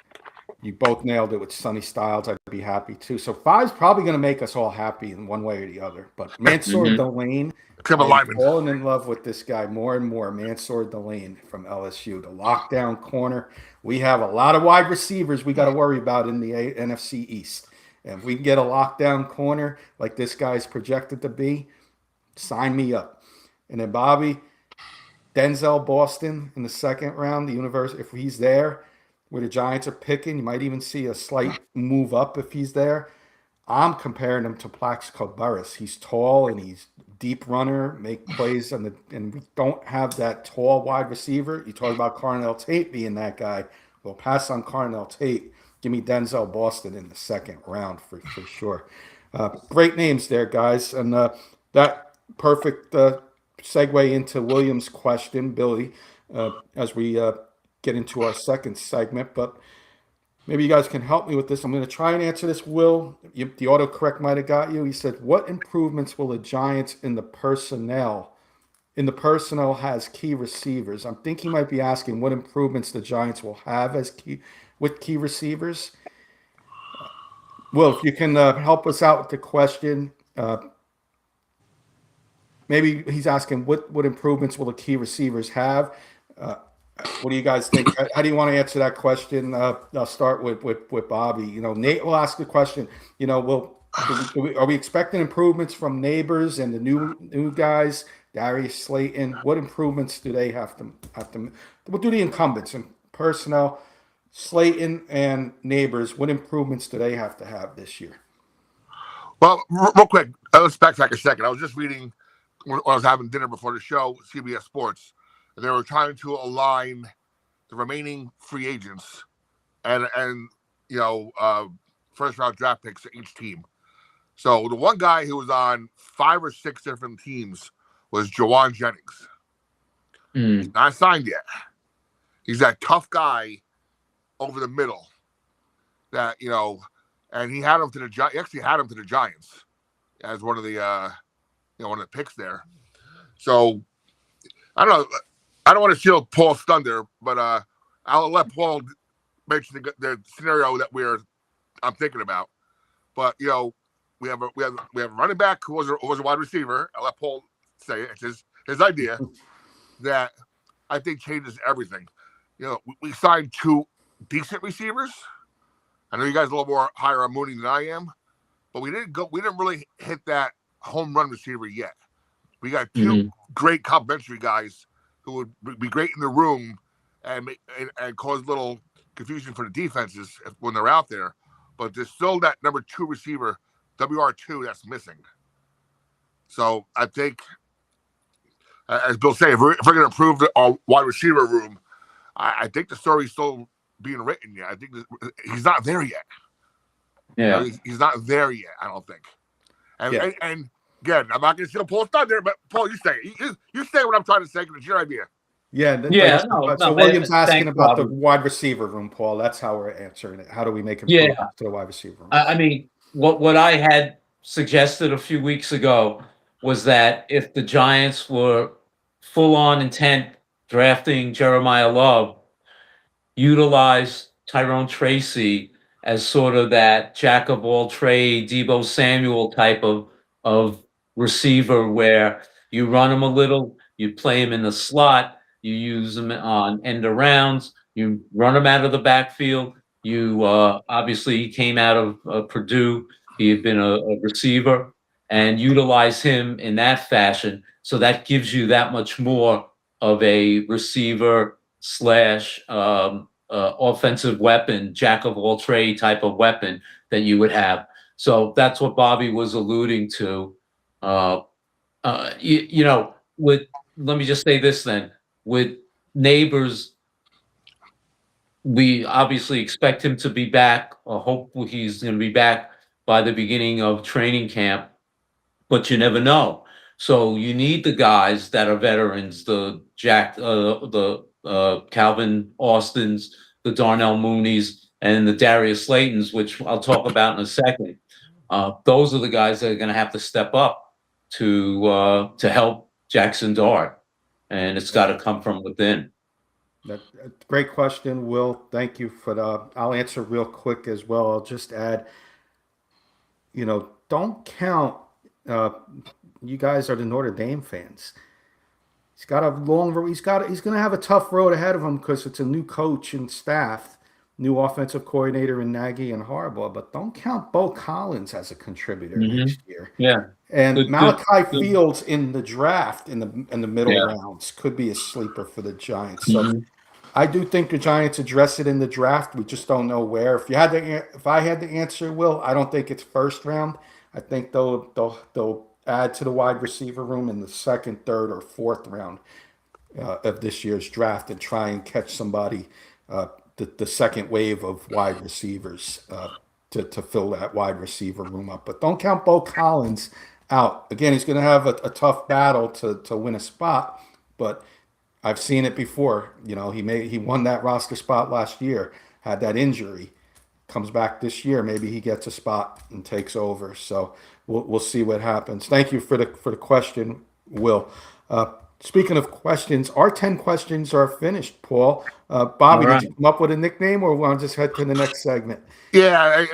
Speaker 1: You both nailed it with Sonny Styles. I'd be happy too. So 5's probably going to make us all happy in one way or the other. But Mansour Delane, I'm falling in love with this guy more and more. Mansour Delane from LSU, the lockdown corner. We have a lot of wide receivers we got to worry about in the NFC East. And if we can get a lockdown corner like this guy's projected to be, sign me up. And then Bobby, Denzel Boston in the second round, the universe, if he's there, where the Giants are picking, you might even see a slight move up if he's there. I'm comparing him to Plaxico Burress. He's tall and he's deep runner, make plays, and we don't have that tall wide receiver. You talk about Carnell Tate being that guy. Well, pass on Carnell Tate. Give me Denzel Boston in the second round for sure. Great names there, guys. And that perfect segue into William's question, Billy, as we get into our second segment. But maybe you guys can help me with this. I'm going to try and answer this, Will. The autocorrect might have got you. He said, what improvements will the Giants in the personnel has key receivers? I'm thinking he might be asking what improvements the Giants will have with key receivers. Will, if you can help us out with the question. Maybe he's asking what improvements will the key receivers have? What do you guys think? How do you want to answer that question? I'll start with Bobby. Nate will ask the question. Are we expecting improvements from Neighbors and the new guys, Darius Slayton? What improvements do they have to? What do the incumbents and personnel, Slayton and Neighbors? What improvements do they have to have this year?
Speaker 3: Well, real quick, let's backtrack a second. I was just reading when I was having dinner before the show, CBS Sports. And they were trying to align the remaining free agents and first-round draft picks to each team. So the one guy who was on 5 or 6 different teams was Jawan Jennings. He's not signed yet. He's that tough guy over the middle that, and he had him to the he actually had him to the Giants as one of the one of the picks there. So I don't know. I don't want to steal Paul's thunder, but I'll let Paul mention the scenario that I'm thinking about. But we have a running back who was a wide receiver. I'll let Paul say it. It's his idea that I think changes everything. We signed 2 decent receivers. I know you guys are a little more higher on Mooney than I am, but we didn't really hit that home run receiver yet. We got 2 great complementary guys who would be great in the room and cause a little confusion for the defenses when they're out there. But there's still that number 2 receiver, WR2, that's missing. So I think, as Bill said, if we're going to improve our wide receiver room, I think the story's still being written yet. I think he's not there yet.
Speaker 2: Yeah,
Speaker 3: he's not there yet. I don't think. And again, I'm not going to steal Paul's thunder, but Paul, you say it. You say what I'm trying to say because it's your idea.
Speaker 1: Yeah. So William's asking about the wide receiver room, Paul. That's how we're answering it. How do we make improvements to the wide receiver room?
Speaker 2: I mean, what I had suggested a few weeks ago was that if the Giants were full on intent drafting Jeremiah Love, utilize Tyrone Tracy as sort of that jack of all trade, Debo Samuel type of receiver where you run him a little, you play him in the slot, you use him on end arounds, you run him out of the backfield. You obviously he came out of Purdue. He had been a receiver, and utilize him in that fashion. So that gives you that much more of a receiver slash offensive weapon, jack of all trade type of weapon that you would have. So that's what Bobby was alluding to. Let me just say this then. With Neighbors, we obviously expect him to be back, or hope he's going to be back by the beginning of training camp, but you never know. So you need the guys that are veterans, the Calvin Austins, the Darnell Mooneys, and the Darius Slaytons, which I'll talk about in a second. Those are the guys that are going to have to step up to help Jackson Dart, and it's got to come from within.
Speaker 1: Great question, Will. Thank you for that. I'll answer real quick as well. I'll just add, don't count. You guys are the Notre Dame fans. He's got a long road. He's going to have a tough road ahead of him because it's a new coach and staff, new offensive coordinator in Nagy and Harbaugh. But don't count Bo Collins as a contributor next year.
Speaker 2: Yeah.
Speaker 1: And Malachi Fields in the draft in the middle rounds could be a sleeper for the Giants. So I do think the Giants address it in the draft. We just don't know where. If I had the answer, Will, I don't think it's first round. I think they'll add to the wide receiver room in the second, third, or fourth round of this year's draft and try and catch somebody, the second wave of wide receivers to fill that wide receiver room up. But don't count Bo Collins out. Again, he's going to have a tough battle to win a spot, but I've seen it before. He won that roster spot last year, had that injury, comes back this year. Maybe he gets a spot and takes over. So we'll see what happens. Thank you for the question, Will. Speaking of questions, our 10 questions are finished, Paul. Bobby, did you come up with a nickname, or want to just head to the next segment?
Speaker 3: Yeah,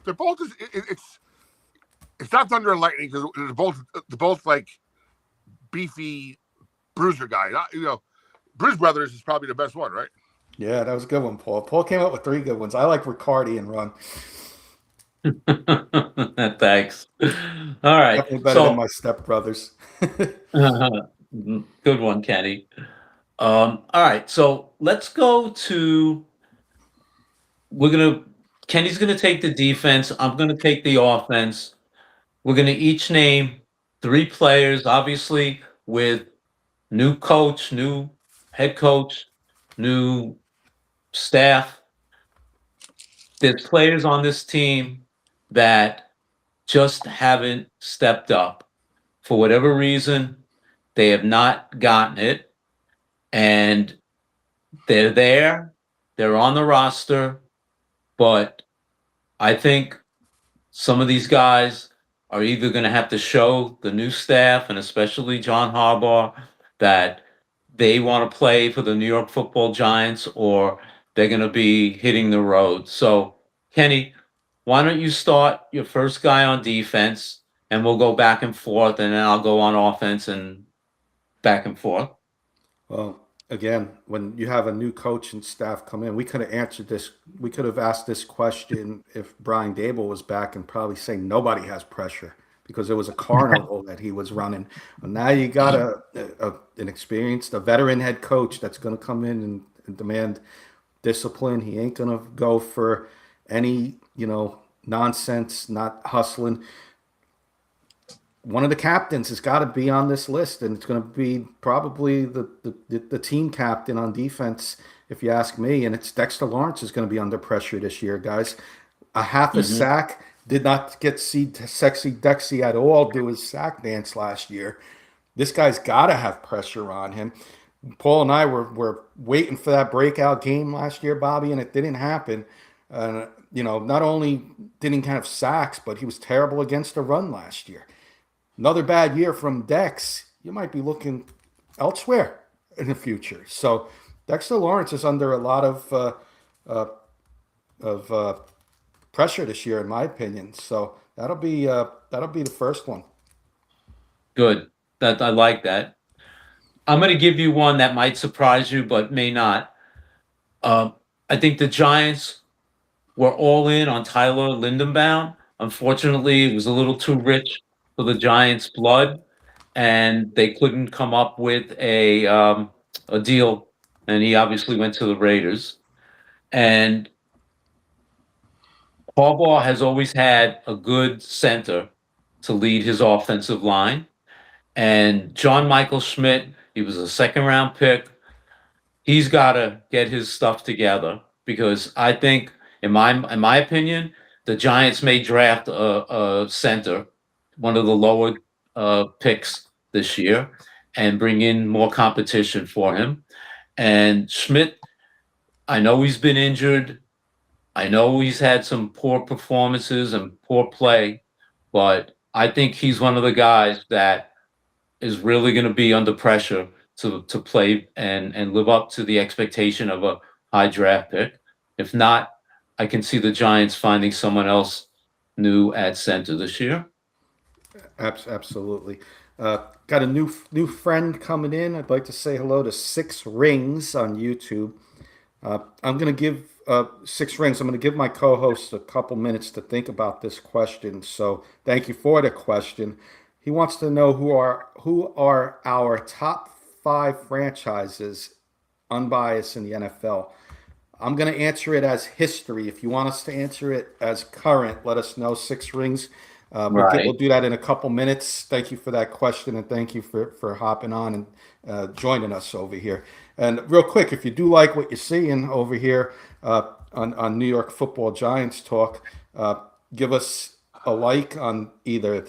Speaker 3: they're both it's not Thunder and Lightning because they're both like beefy bruiser guys. Bruise Brothers is probably the best one, right?
Speaker 1: Yeah, that was a good one, Paul. Paul came up with 3 good ones. I like Riccardi and Run.
Speaker 2: Thanks. All right.
Speaker 1: Definitely better than my stepbrothers.
Speaker 2: Good one, Kenny. All right. So let's go to. Kenny's gonna take the defense. I'm gonna take the offense. We're gonna each name 3 players, obviously with new coach, new head coach, new staff. there's players on this team that just haven't stepped up. For whatever reason, they have not gotten it, and they're there, they're on the roster, but I think some of these guys are either going to have to show the new staff and especially John Harbaugh that they want to play for the New York Football Giants, or they're going to be hitting the road. So, Kenny, why don't you start your first guy on defense, and we'll go back and forth, and then I'll go on offense and back and forth.
Speaker 1: Well, again, when you have a new coach and staff come in, we could have answered this. We could have asked this question if Brian Dable was back and probably say nobody has pressure because it was a carnival that he was running. But now you got an experienced, a veteran head coach that's going to come in and demand discipline. He ain't going to go for any, nonsense, not hustling. One of the captains has got to be on this list, and it's going to be probably the team captain on defense, if you ask me. And it's Dexter Lawrence is going to be under pressure this year, guys. A half a sack, did not get see sexy Dexy at all do his sack dance last year. This guy's got to have pressure on him. Paul and I were waiting for that breakout game last year, Bobby, and it didn't happen. Not only didn't have sacks, but he was terrible against the run last year. Another bad year from Dex, you might be looking elsewhere in the future. So Dexter Lawrence is under a lot of pressure this year, in my opinion. So that'll be the first one.
Speaker 2: Good. That I like that. I'm going to give you one that might surprise you, but may not. I think the Giants were all in on Tyler Lindenbaum. Unfortunately, it was a little too rich for the Giants' blood, and they couldn't come up with a deal. And he obviously went to the Raiders. And Harbaugh has always had a good center to lead his offensive line. And John Michael Schmidt, he was a second-round pick. He's got to get his stuff together because I think, in my opinion, the Giants may draft a center, one of the lower picks this year, and bring in more competition for him. And Schmidt, I know he's been injured. I know he's had some poor performances and poor play, but I think he's one of the guys that is really going to be under pressure to play and live up to the expectation of a high draft pick. If not, I can see the Giants finding someone else new at center this year.
Speaker 1: Absolutely. Got a new friend coming in. I'd like to say hello to Six Rings on YouTube. I'm going to give Six Rings. I'm going to give my co-host a couple minutes to think about this question. So thank you for the question. He wants to know who are our top 5 franchises, unbiased, in the NFL. I'm going to answer it as history. If you want us to answer it as current, let us know. Six Rings. We'll do that in a couple minutes. Thank you for that question, and thank you for hopping on and joining us over here. And real quick, if you do like what you're seeing over here on New York Football Giants Talk, give us a like on either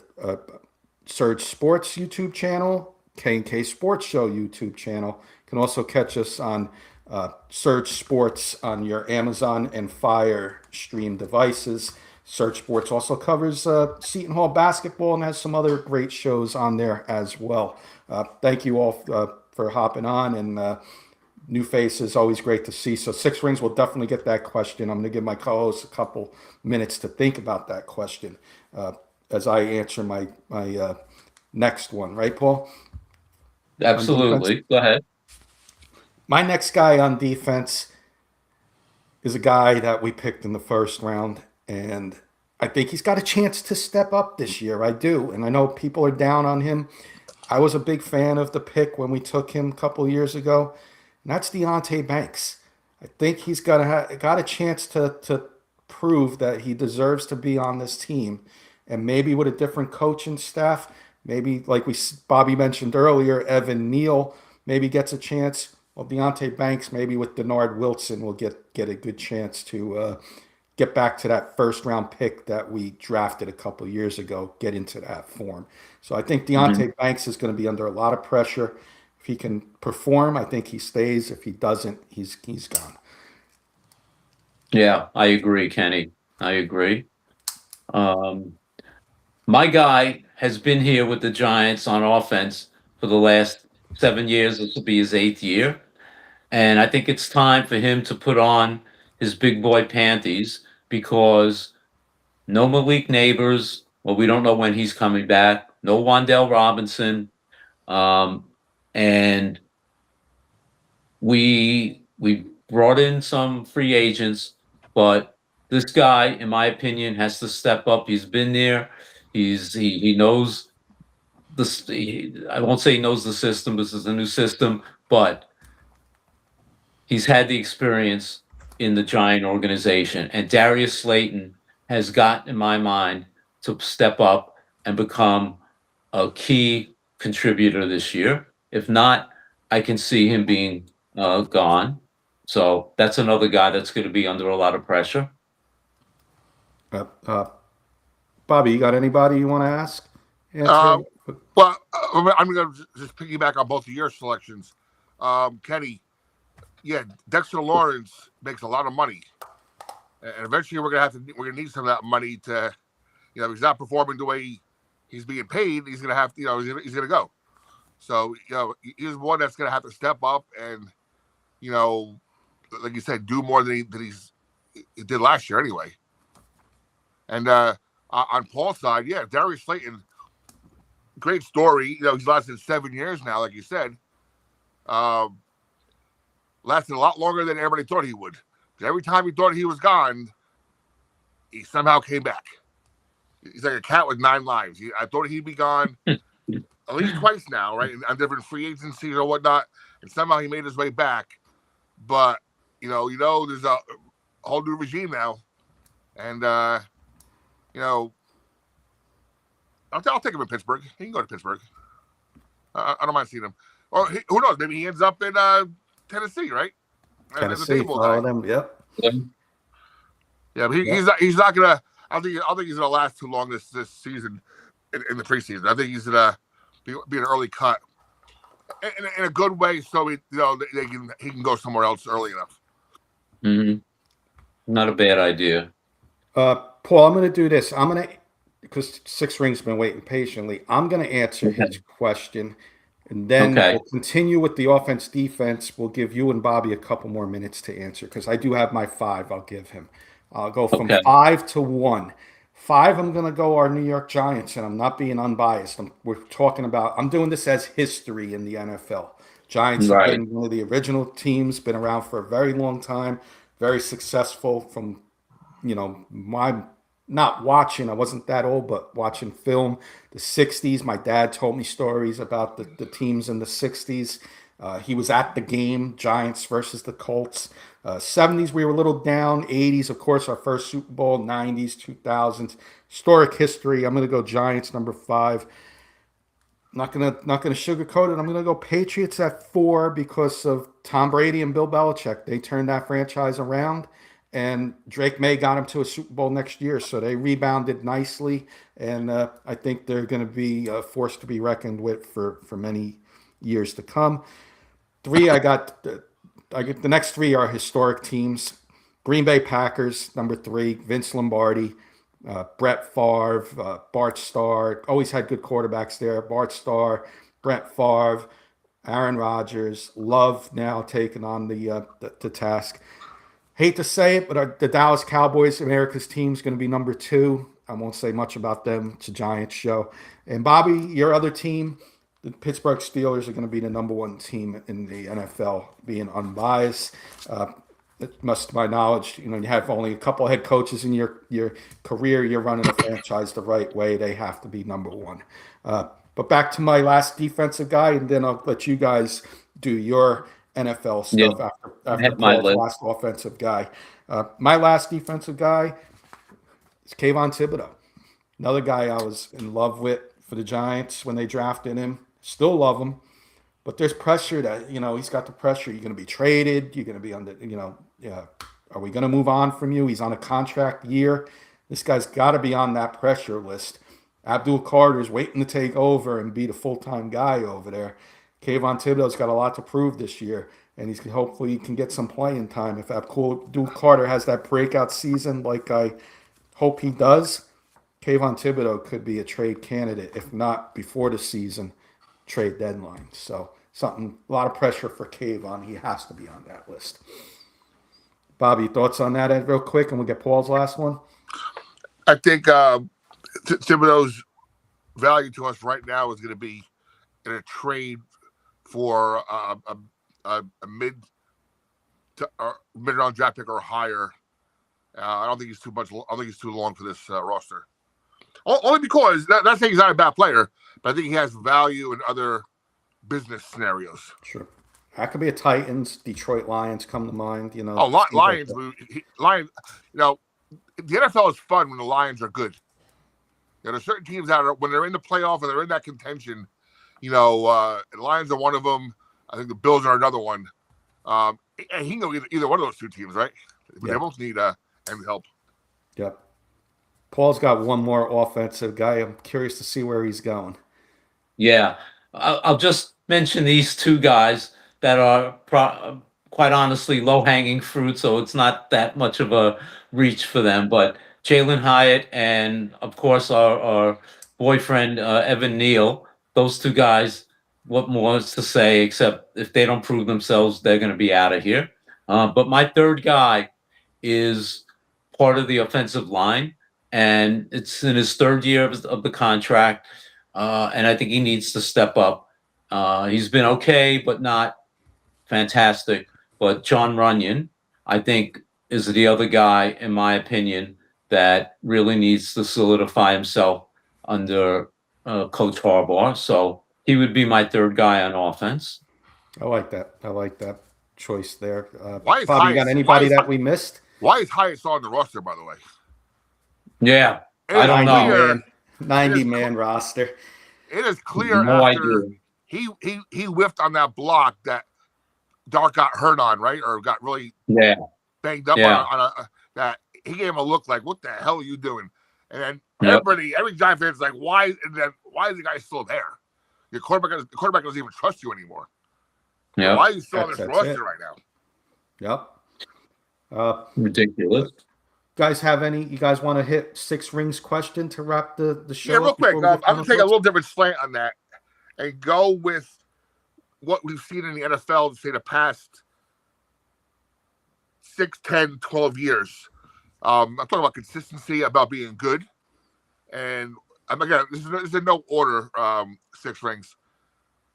Speaker 1: Surge Sports YouTube channel, K&K Sports Show YouTube channel. You can also catch us on Surge Sports on your Amazon and Fire stream devices. Surge Sports also covers Seton Hall basketball and has some other great shows on there as well. Thank you all for hopping on, and new faces, always great to see. So Six Rings will definitely get that question. I'm going to give my co-host a couple minutes to think about that question as I answer my next one. Right, Paul?
Speaker 2: Absolutely. Go ahead.
Speaker 1: My next guy on defense is a guy that we picked in the first round, and I think he's got a chance to step up this year. I do, and I know people are down on him. I was a big fan of the pick when we took him a couple years ago, and that's Deonte Banks. I think he's got a chance to prove that he deserves to be on this team, and maybe with a different coaching staff, maybe like Bobby mentioned earlier, Evan Neal maybe gets a chance. Well, Deonte Banks maybe with Denard Wilson will get a good chance to get back to that first round pick that we drafted a couple years ago, get into that form. So I think Deontay Banks is going to be under a lot of pressure. If he can perform, I think he stays. If he doesn't, he's gone.
Speaker 2: Yeah, I agree, Kenny. I agree. My guy has been here with the Giants on offense for the last 7 years. This will be his 8th year. And I think it's time for him to put on his big boy panties because no Malik Neighbors. Well, we don't know when he's coming back. No Wandale Robinson. And we brought in some free agents, but this guy, in my opinion, has to step up. He's been there. He knows I won't say he knows the system. This is a new system, but he's had the experience in the Giant organization. And Darius Slayton has got, in my mind, to step up and become a key contributor this year. If not, I can see him being gone. So that's another guy that's going to be under a lot of pressure.
Speaker 1: Bobby, you got anybody you want to ask?
Speaker 3: Well, I'm going to just piggyback on both of your selections. Kenny, yeah, Dexter Lawrence makes a lot of money, and eventually we're gonna need some of that money to, if he's not performing the way he's being paid, he's gonna have to, he's gonna go. So he's one that's gonna have to step up and, like you said, do more than he did last year anyway. And on Paul's side, yeah, Darius Slayton, great story. He's lasted 7 years now, like you said. Lasted a lot longer than everybody thought he would. Every time he thought he was gone, he somehow came back. He's like a cat with 9 lives. I thought he'd be gone at least twice now, right? On different free agencies or whatnot. And somehow he made his way back. But, there's a whole new regime now. And, I'll take him in Pittsburgh. He can go to Pittsburgh. I don't mind seeing him. Or who knows? Maybe he ends up in Tennessee, right?
Speaker 1: Tennessee, follow them. Yep.
Speaker 3: Yeah, but he's not gonna. I don't think he's gonna last too long this season in the preseason. I think he's gonna be an early cut in a good way, so he can go somewhere else early enough.
Speaker 2: Mm-hmm. Not a bad idea.
Speaker 1: Paul, I'm going to do this. Because Six Ring's been waiting patiently. I'm going to answer his question. And then we'll continue with the offense defense. We'll give you and Bobby a couple more minutes to answer because I do have my 5 I'll give him. I'll go from 5 to 1. 5, I'm going to go our New York Giants, and I'm not being unbiased. I'm doing this as history in the NFL. Giants have been one of the original teams, been around for a very long time, very successful from, my not watching, I wasn't that old, but watching film, the 60s. My dad told me stories about the teams in the 60s. He was at the game, Giants versus the Colts. 70s, we were a little down. 80s, of course, our first Super Bowl. 90s, 2000s. Historic history. I'm going to go Giants, number 5. Not gonna sugarcoat it. I'm gonna go Patriots at 4 because of Tom Brady and Bill Belichick. They turned that franchise around. And Drake May got him to a Super Bowl next year, so they rebounded nicely, and I think they're going to be a force to be reckoned with for many years to come. 3, I get the next 3 are historic teams. Green Bay Packers, number 3, Vince Lombardi, Brett Favre, Bart Starr, always had good quarterbacks there. Bart Starr, Brett Favre, Aaron Rodgers, Love now taking on the task. Hate to say it, but the Dallas Cowboys, America's team, is going to be number 2. I won't say much about them. It's a Giants show. And Bobby, your other team, the Pittsburgh Steelers, are going to be the number 1 team in the NFL, being unbiased. To my knowledge, you have only a couple head coaches in your career. You're running a franchise the right way. They have to be number 1. But back to my last defensive guy, and then I'll let you guys do your NFL stuff after Paul's last offensive guy. My last defensive guy is Kayvon Thibodeau. Another guy I was in love with for the Giants when they drafted him. Still love him. But there's pressure that, he's got the pressure. You're going to be traded. You're going to be under, Are we going to move on from you? He's on a contract year. This guy's got to be on that pressure list. Abdul Carter's waiting to take over and be the full-time guy over there. Kayvon Thibodeau's got a lot to prove this year, and he's hopefully he can get some playing time. If Abdul Carter has that breakout season like I hope he does, Kayvon Thibodeau could be a trade candidate, if not before the season trade deadline. So a lot of pressure for Kayvon. He has to be on that list. Bobby, thoughts on that, Ed, real quick, and we'll get Paul's last one.
Speaker 3: I think Thibodeau's value to us right now is going to be in a trade for a mid-round draft pick or higher. I don't think he's too much. I think he's too long for this roster. Only because not saying he's not a bad player, but I think he has value in other business scenarios.
Speaker 1: Sure, that could be a Titans, Detroit Lions come to mind.
Speaker 3: Lions. Lions. The NFL is fun when the Lions are good. There's certain teams that are when they're in the playoff and they're in that contention. The Lions are one of them. I think the Bills are another one. And he can go either one of those two teams, right? But they both need help.
Speaker 1: Yep. Paul's got one more offensive guy. I'm curious to see where he's going.
Speaker 2: Yeah, I'll just mention these two guys that are quite honestly low-hanging fruit, so it's not that much of a reach for them. But Jalen Hyatt and, of course, our boyfriend Evan Neal, those two guys, what more is to say except if they don't prove themselves, they're going to be out of here. But my third guy is part of the offensive line, and it's in his third year of the contract, and I think he needs to step up. He's been okay, but not fantastic. But John Runyon, I think, is the other guy, in my opinion, that really needs to solidify himself under Coach Harbaugh. So he would be my third guy on offense.
Speaker 1: I like that. Choice there.
Speaker 3: Bobby,
Speaker 1: you got anybody that we missed?
Speaker 3: Why is Hyatt on the roster, by the way?
Speaker 2: Yeah, I don't know.
Speaker 1: 90-man roster.
Speaker 3: It is clear
Speaker 2: no
Speaker 3: after
Speaker 2: idea.
Speaker 3: he whiffed on that block that Dark got hurt on, right? Or got really banged up on that he gave him a look like, what the hell are you doing? And then every Giant fan's like, why is the guy still there? The quarterback doesn't even trust you anymore.
Speaker 2: Yeah.
Speaker 3: Why are you still on this roster right now?
Speaker 1: Yep.
Speaker 2: Ridiculous.
Speaker 1: You guys want to hit Six Rings question to wrap the show?
Speaker 3: Yeah, real quick. I'm going to take a little different slant on that and go with what we've seen in the NFL, say the past 6, 10, 12 years. I'm talking about consistency, about being good. And again, this is in no order, Six Rings.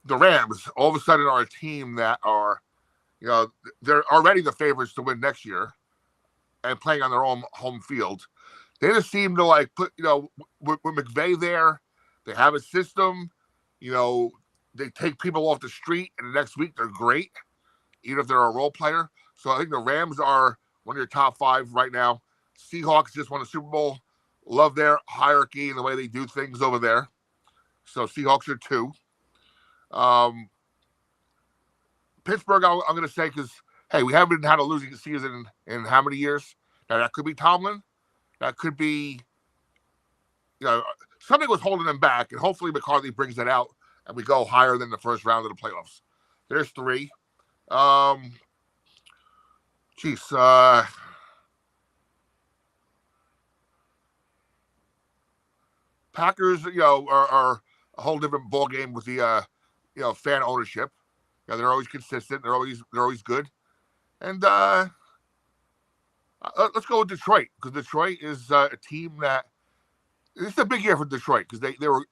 Speaker 3: The Rams all of a sudden are a team that are, they're already the favorites to win next year and playing on their own home field. They just seem to put, with McVay there, they have a system, they take people off the street and the next week they're great, even if they're a role player. So I think the Rams are one of your top 5 right now. Seahawks just won a Super Bowl. Love their hierarchy and the way they do things over there. So Seahawks are 2. Pittsburgh, I'm going to say, because, hey, we haven't had a losing season in how many years? Now, that could be Tomlin. That could be, something was holding them back, and hopefully McCarthy brings it out, and we go higher than the first round of the playoffs. There's 3. Packers, are a whole different ball game with the, fan ownership. They're always consistent. They're always good. And let's go with Detroit, because Detroit is a team that it's a big year for Detroit, because they were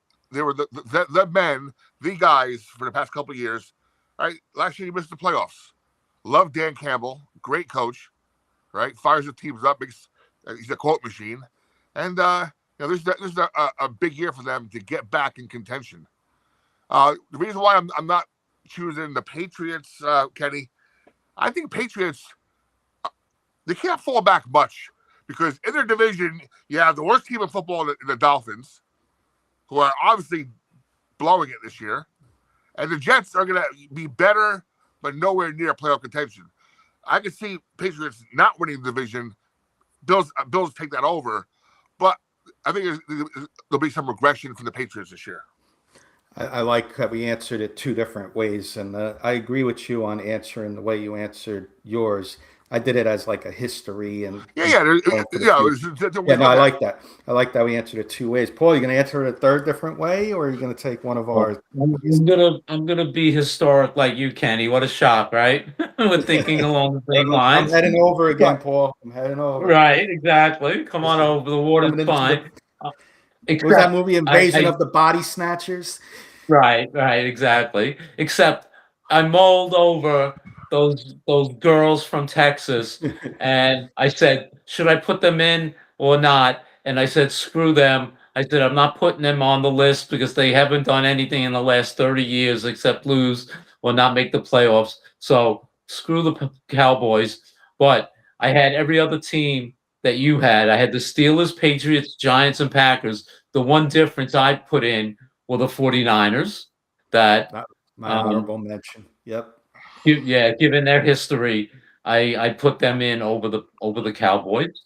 Speaker 3: the men, the guys for the past couple of years. Right, last year you missed the playoffs. Love Dan Campbell, great coach. Right, fires the teams up. He's a quote machine, and this is a big year for them to get back in contention. The reason why I'm not choosing the Patriots, Kenny, I think Patriots, they can't fall back much, because in their division, you have the worst team in football, the Dolphins, who are obviously blowing it this year. And the Jets are going to be better, but nowhere near playoff contention. I could see Patriots not winning the division. Bills take that over, but I think there'll be some regression from the Patriots this year.
Speaker 1: I like that we answered it two different ways, and I agree with you on answering the way you answered yours. I did it as like a history and
Speaker 3: Yeah.
Speaker 1: Yeah, no, I like that. I like that we answered it two ways. Paul, you going to answer it a third different way, or are you going to take one of ours?
Speaker 2: I'm gonna be historic like you, Kenny. What a shock, right? We're thinking along the same
Speaker 1: I'm
Speaker 2: lines.
Speaker 1: heading over again, Paul. I'm heading over.
Speaker 2: Right, exactly. Come on over. The water's
Speaker 1: Coming into
Speaker 2: fine.
Speaker 1: What was that
Speaker 2: Except
Speaker 1: movie, Invasion of the Body Snatchers?
Speaker 2: right, exactly. Except I mulled over those girls from Texas, and I said, should I put them in or not? And I said, screw them. I said, I'm not putting them on the list because they haven't done anything in the last 30 years except lose or not make the playoffs. So screw the Cowboys. But I had every other team that you had. I had the Steelers, Patriots, Giants, and Packers. The one difference I put in were the 49ers that
Speaker 1: My honorable mention. Yep.
Speaker 2: given their history, I put them in over the Cowboys.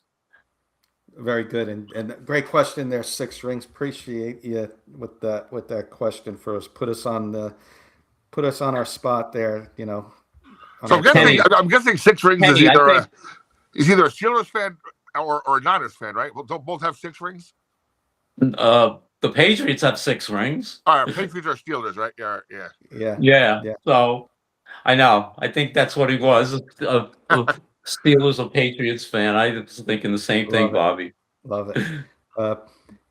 Speaker 1: Very good and great question there. Six rings. Appreciate you with that question first. Put us on our spot there. You know.
Speaker 3: So I'm guessing Six Rings
Speaker 2: Kenny,
Speaker 3: is either a Steelers fan or a Niners fan, right? Well, don't both have 6 rings?
Speaker 2: The Patriots have 6 rings.
Speaker 3: All right, Patriots are Steelers, right?
Speaker 2: Yeah. So I know. I think that's what he was. A Steelers or Patriots fan. I was thinking the same thing, Bobby.
Speaker 1: Love it.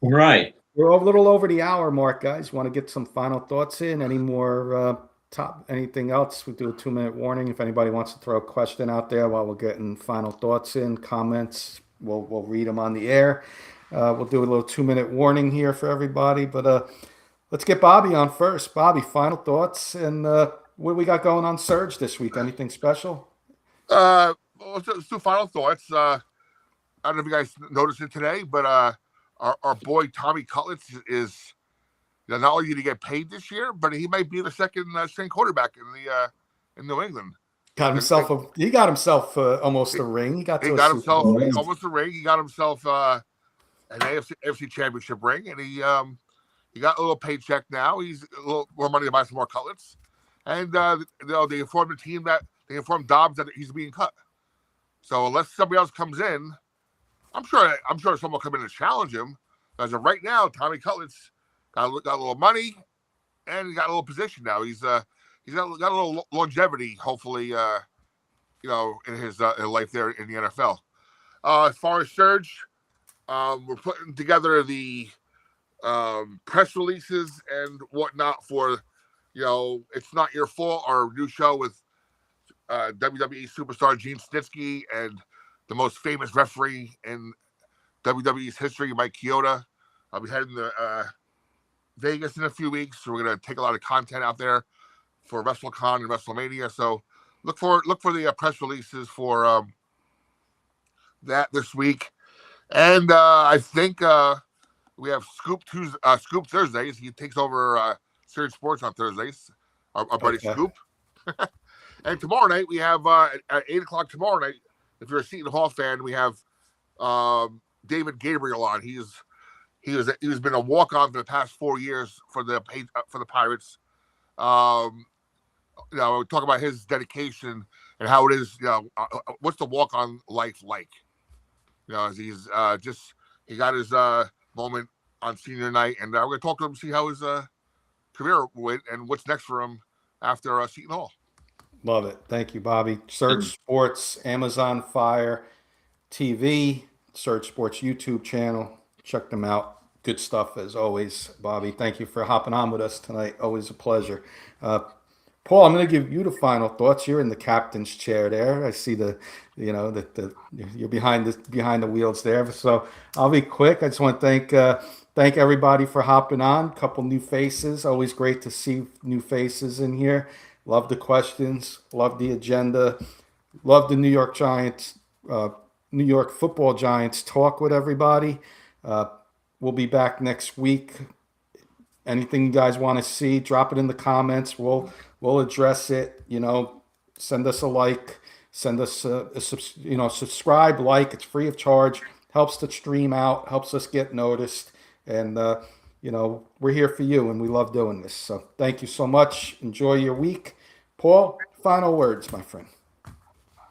Speaker 2: Right.
Speaker 1: We're a little over the hour mark, guys. Want to get some final thoughts in? Any more anything else? We do a 2-minute warning. If anybody wants to throw a question out there while we're getting final thoughts in, comments, we'll read them on the air. We'll do a little 2-minute warning here for everybody. But let's get Bobby on first. Bobby, final thoughts and what we got going on Surge this week? Anything special?
Speaker 3: Let's do final thoughts. I don't know if you guys noticed it today, but our boy Tommy Cutlets is not only did he get paid this year, but he might be the second string quarterback in New England.
Speaker 1: He got himself almost a ring. He got himself
Speaker 3: almost a ring. He got himself an AFC championship ring, and he got a little paycheck now. He's a little more money to buy some more cutlets. And they informed the team that they informed Dobbs that he's being cut. So unless somebody else comes in, I'm sure someone will come in and challenge him. As of right now, Tommy Cutlets got a little money, and he got a little position now. He's got a little longevity, hopefully, in his life there in the NFL. As far as Surge, we're putting together the press releases and whatnot for, It's Not Your Fault, our new show with WWE superstar Gene Snitsky and the most famous referee in WWE's history, Mike Chioda. I'll be heading to Vegas in a few weeks, so we're going to take a lot of content out there for WrestleCon and WrestleMania. So look for the press releases for that this week. And I think we have Scoop Thursdays. He takes over Surge Sports on Thursdays. Our buddy Scoop. And tomorrow night we have at 8:00 tomorrow night. If you're a Seton Hall fan, we have David Gabriel on. He's been a walk-on for the past 4 years for the Pirates. Talk about his dedication and how it is. What's the walk-on life like? As he's he got his moment on senior night, and we're going to talk to him, see how his career went and what's next for him after Seton Hall.
Speaker 1: Love it. Thank you, Bobby. Surge Sports, Amazon Fire TV, Surge Sports YouTube channel. Check them out. Good stuff as always, Bobby. Thank you for hopping on with us tonight. Always a pleasure. Paul, I'm going to give you the final thoughts. You're in the captain's chair there. I see you're behind the wheels there. So I'll be quick. I just want to thank everybody for hopping on. A couple new faces. Always great to see new faces in here. Love the questions. Love the agenda. Love the New York Giants, New York Football Giants talk with everybody. We'll be back next week. Anything you guys want to see, drop it in the comments. We'll address it. Send us a like. send us subscribe, like. It's free of charge. Helps the stream out. Helps us get noticed. And we're here for you, and we love doing this. So thank you so much. Enjoy your week. Paul, final words, my friend.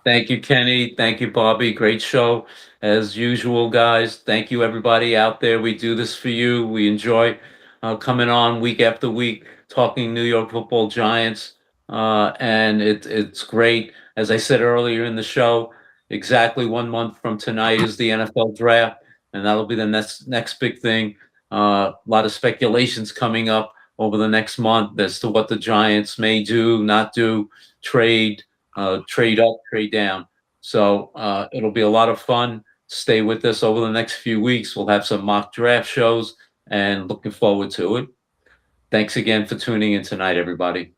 Speaker 2: Thank you, Kenny. Thank you, Bobby. Great show as usual, guys. Thank you, everybody out there. We do this for you. We enjoy coming on week after week, talking New York Football Giants, and it's great. As I said earlier in the show, exactly 1 month from tonight is the NFL draft, and that'll be the next big thing. A lot of speculations coming up over the next month as to what the Giants may do, not do, trade up, trade down. So it'll be a lot of fun. Stay with us over the next few weeks. We'll have some mock draft shows and looking forward to it. Thanks again for tuning in tonight, everybody.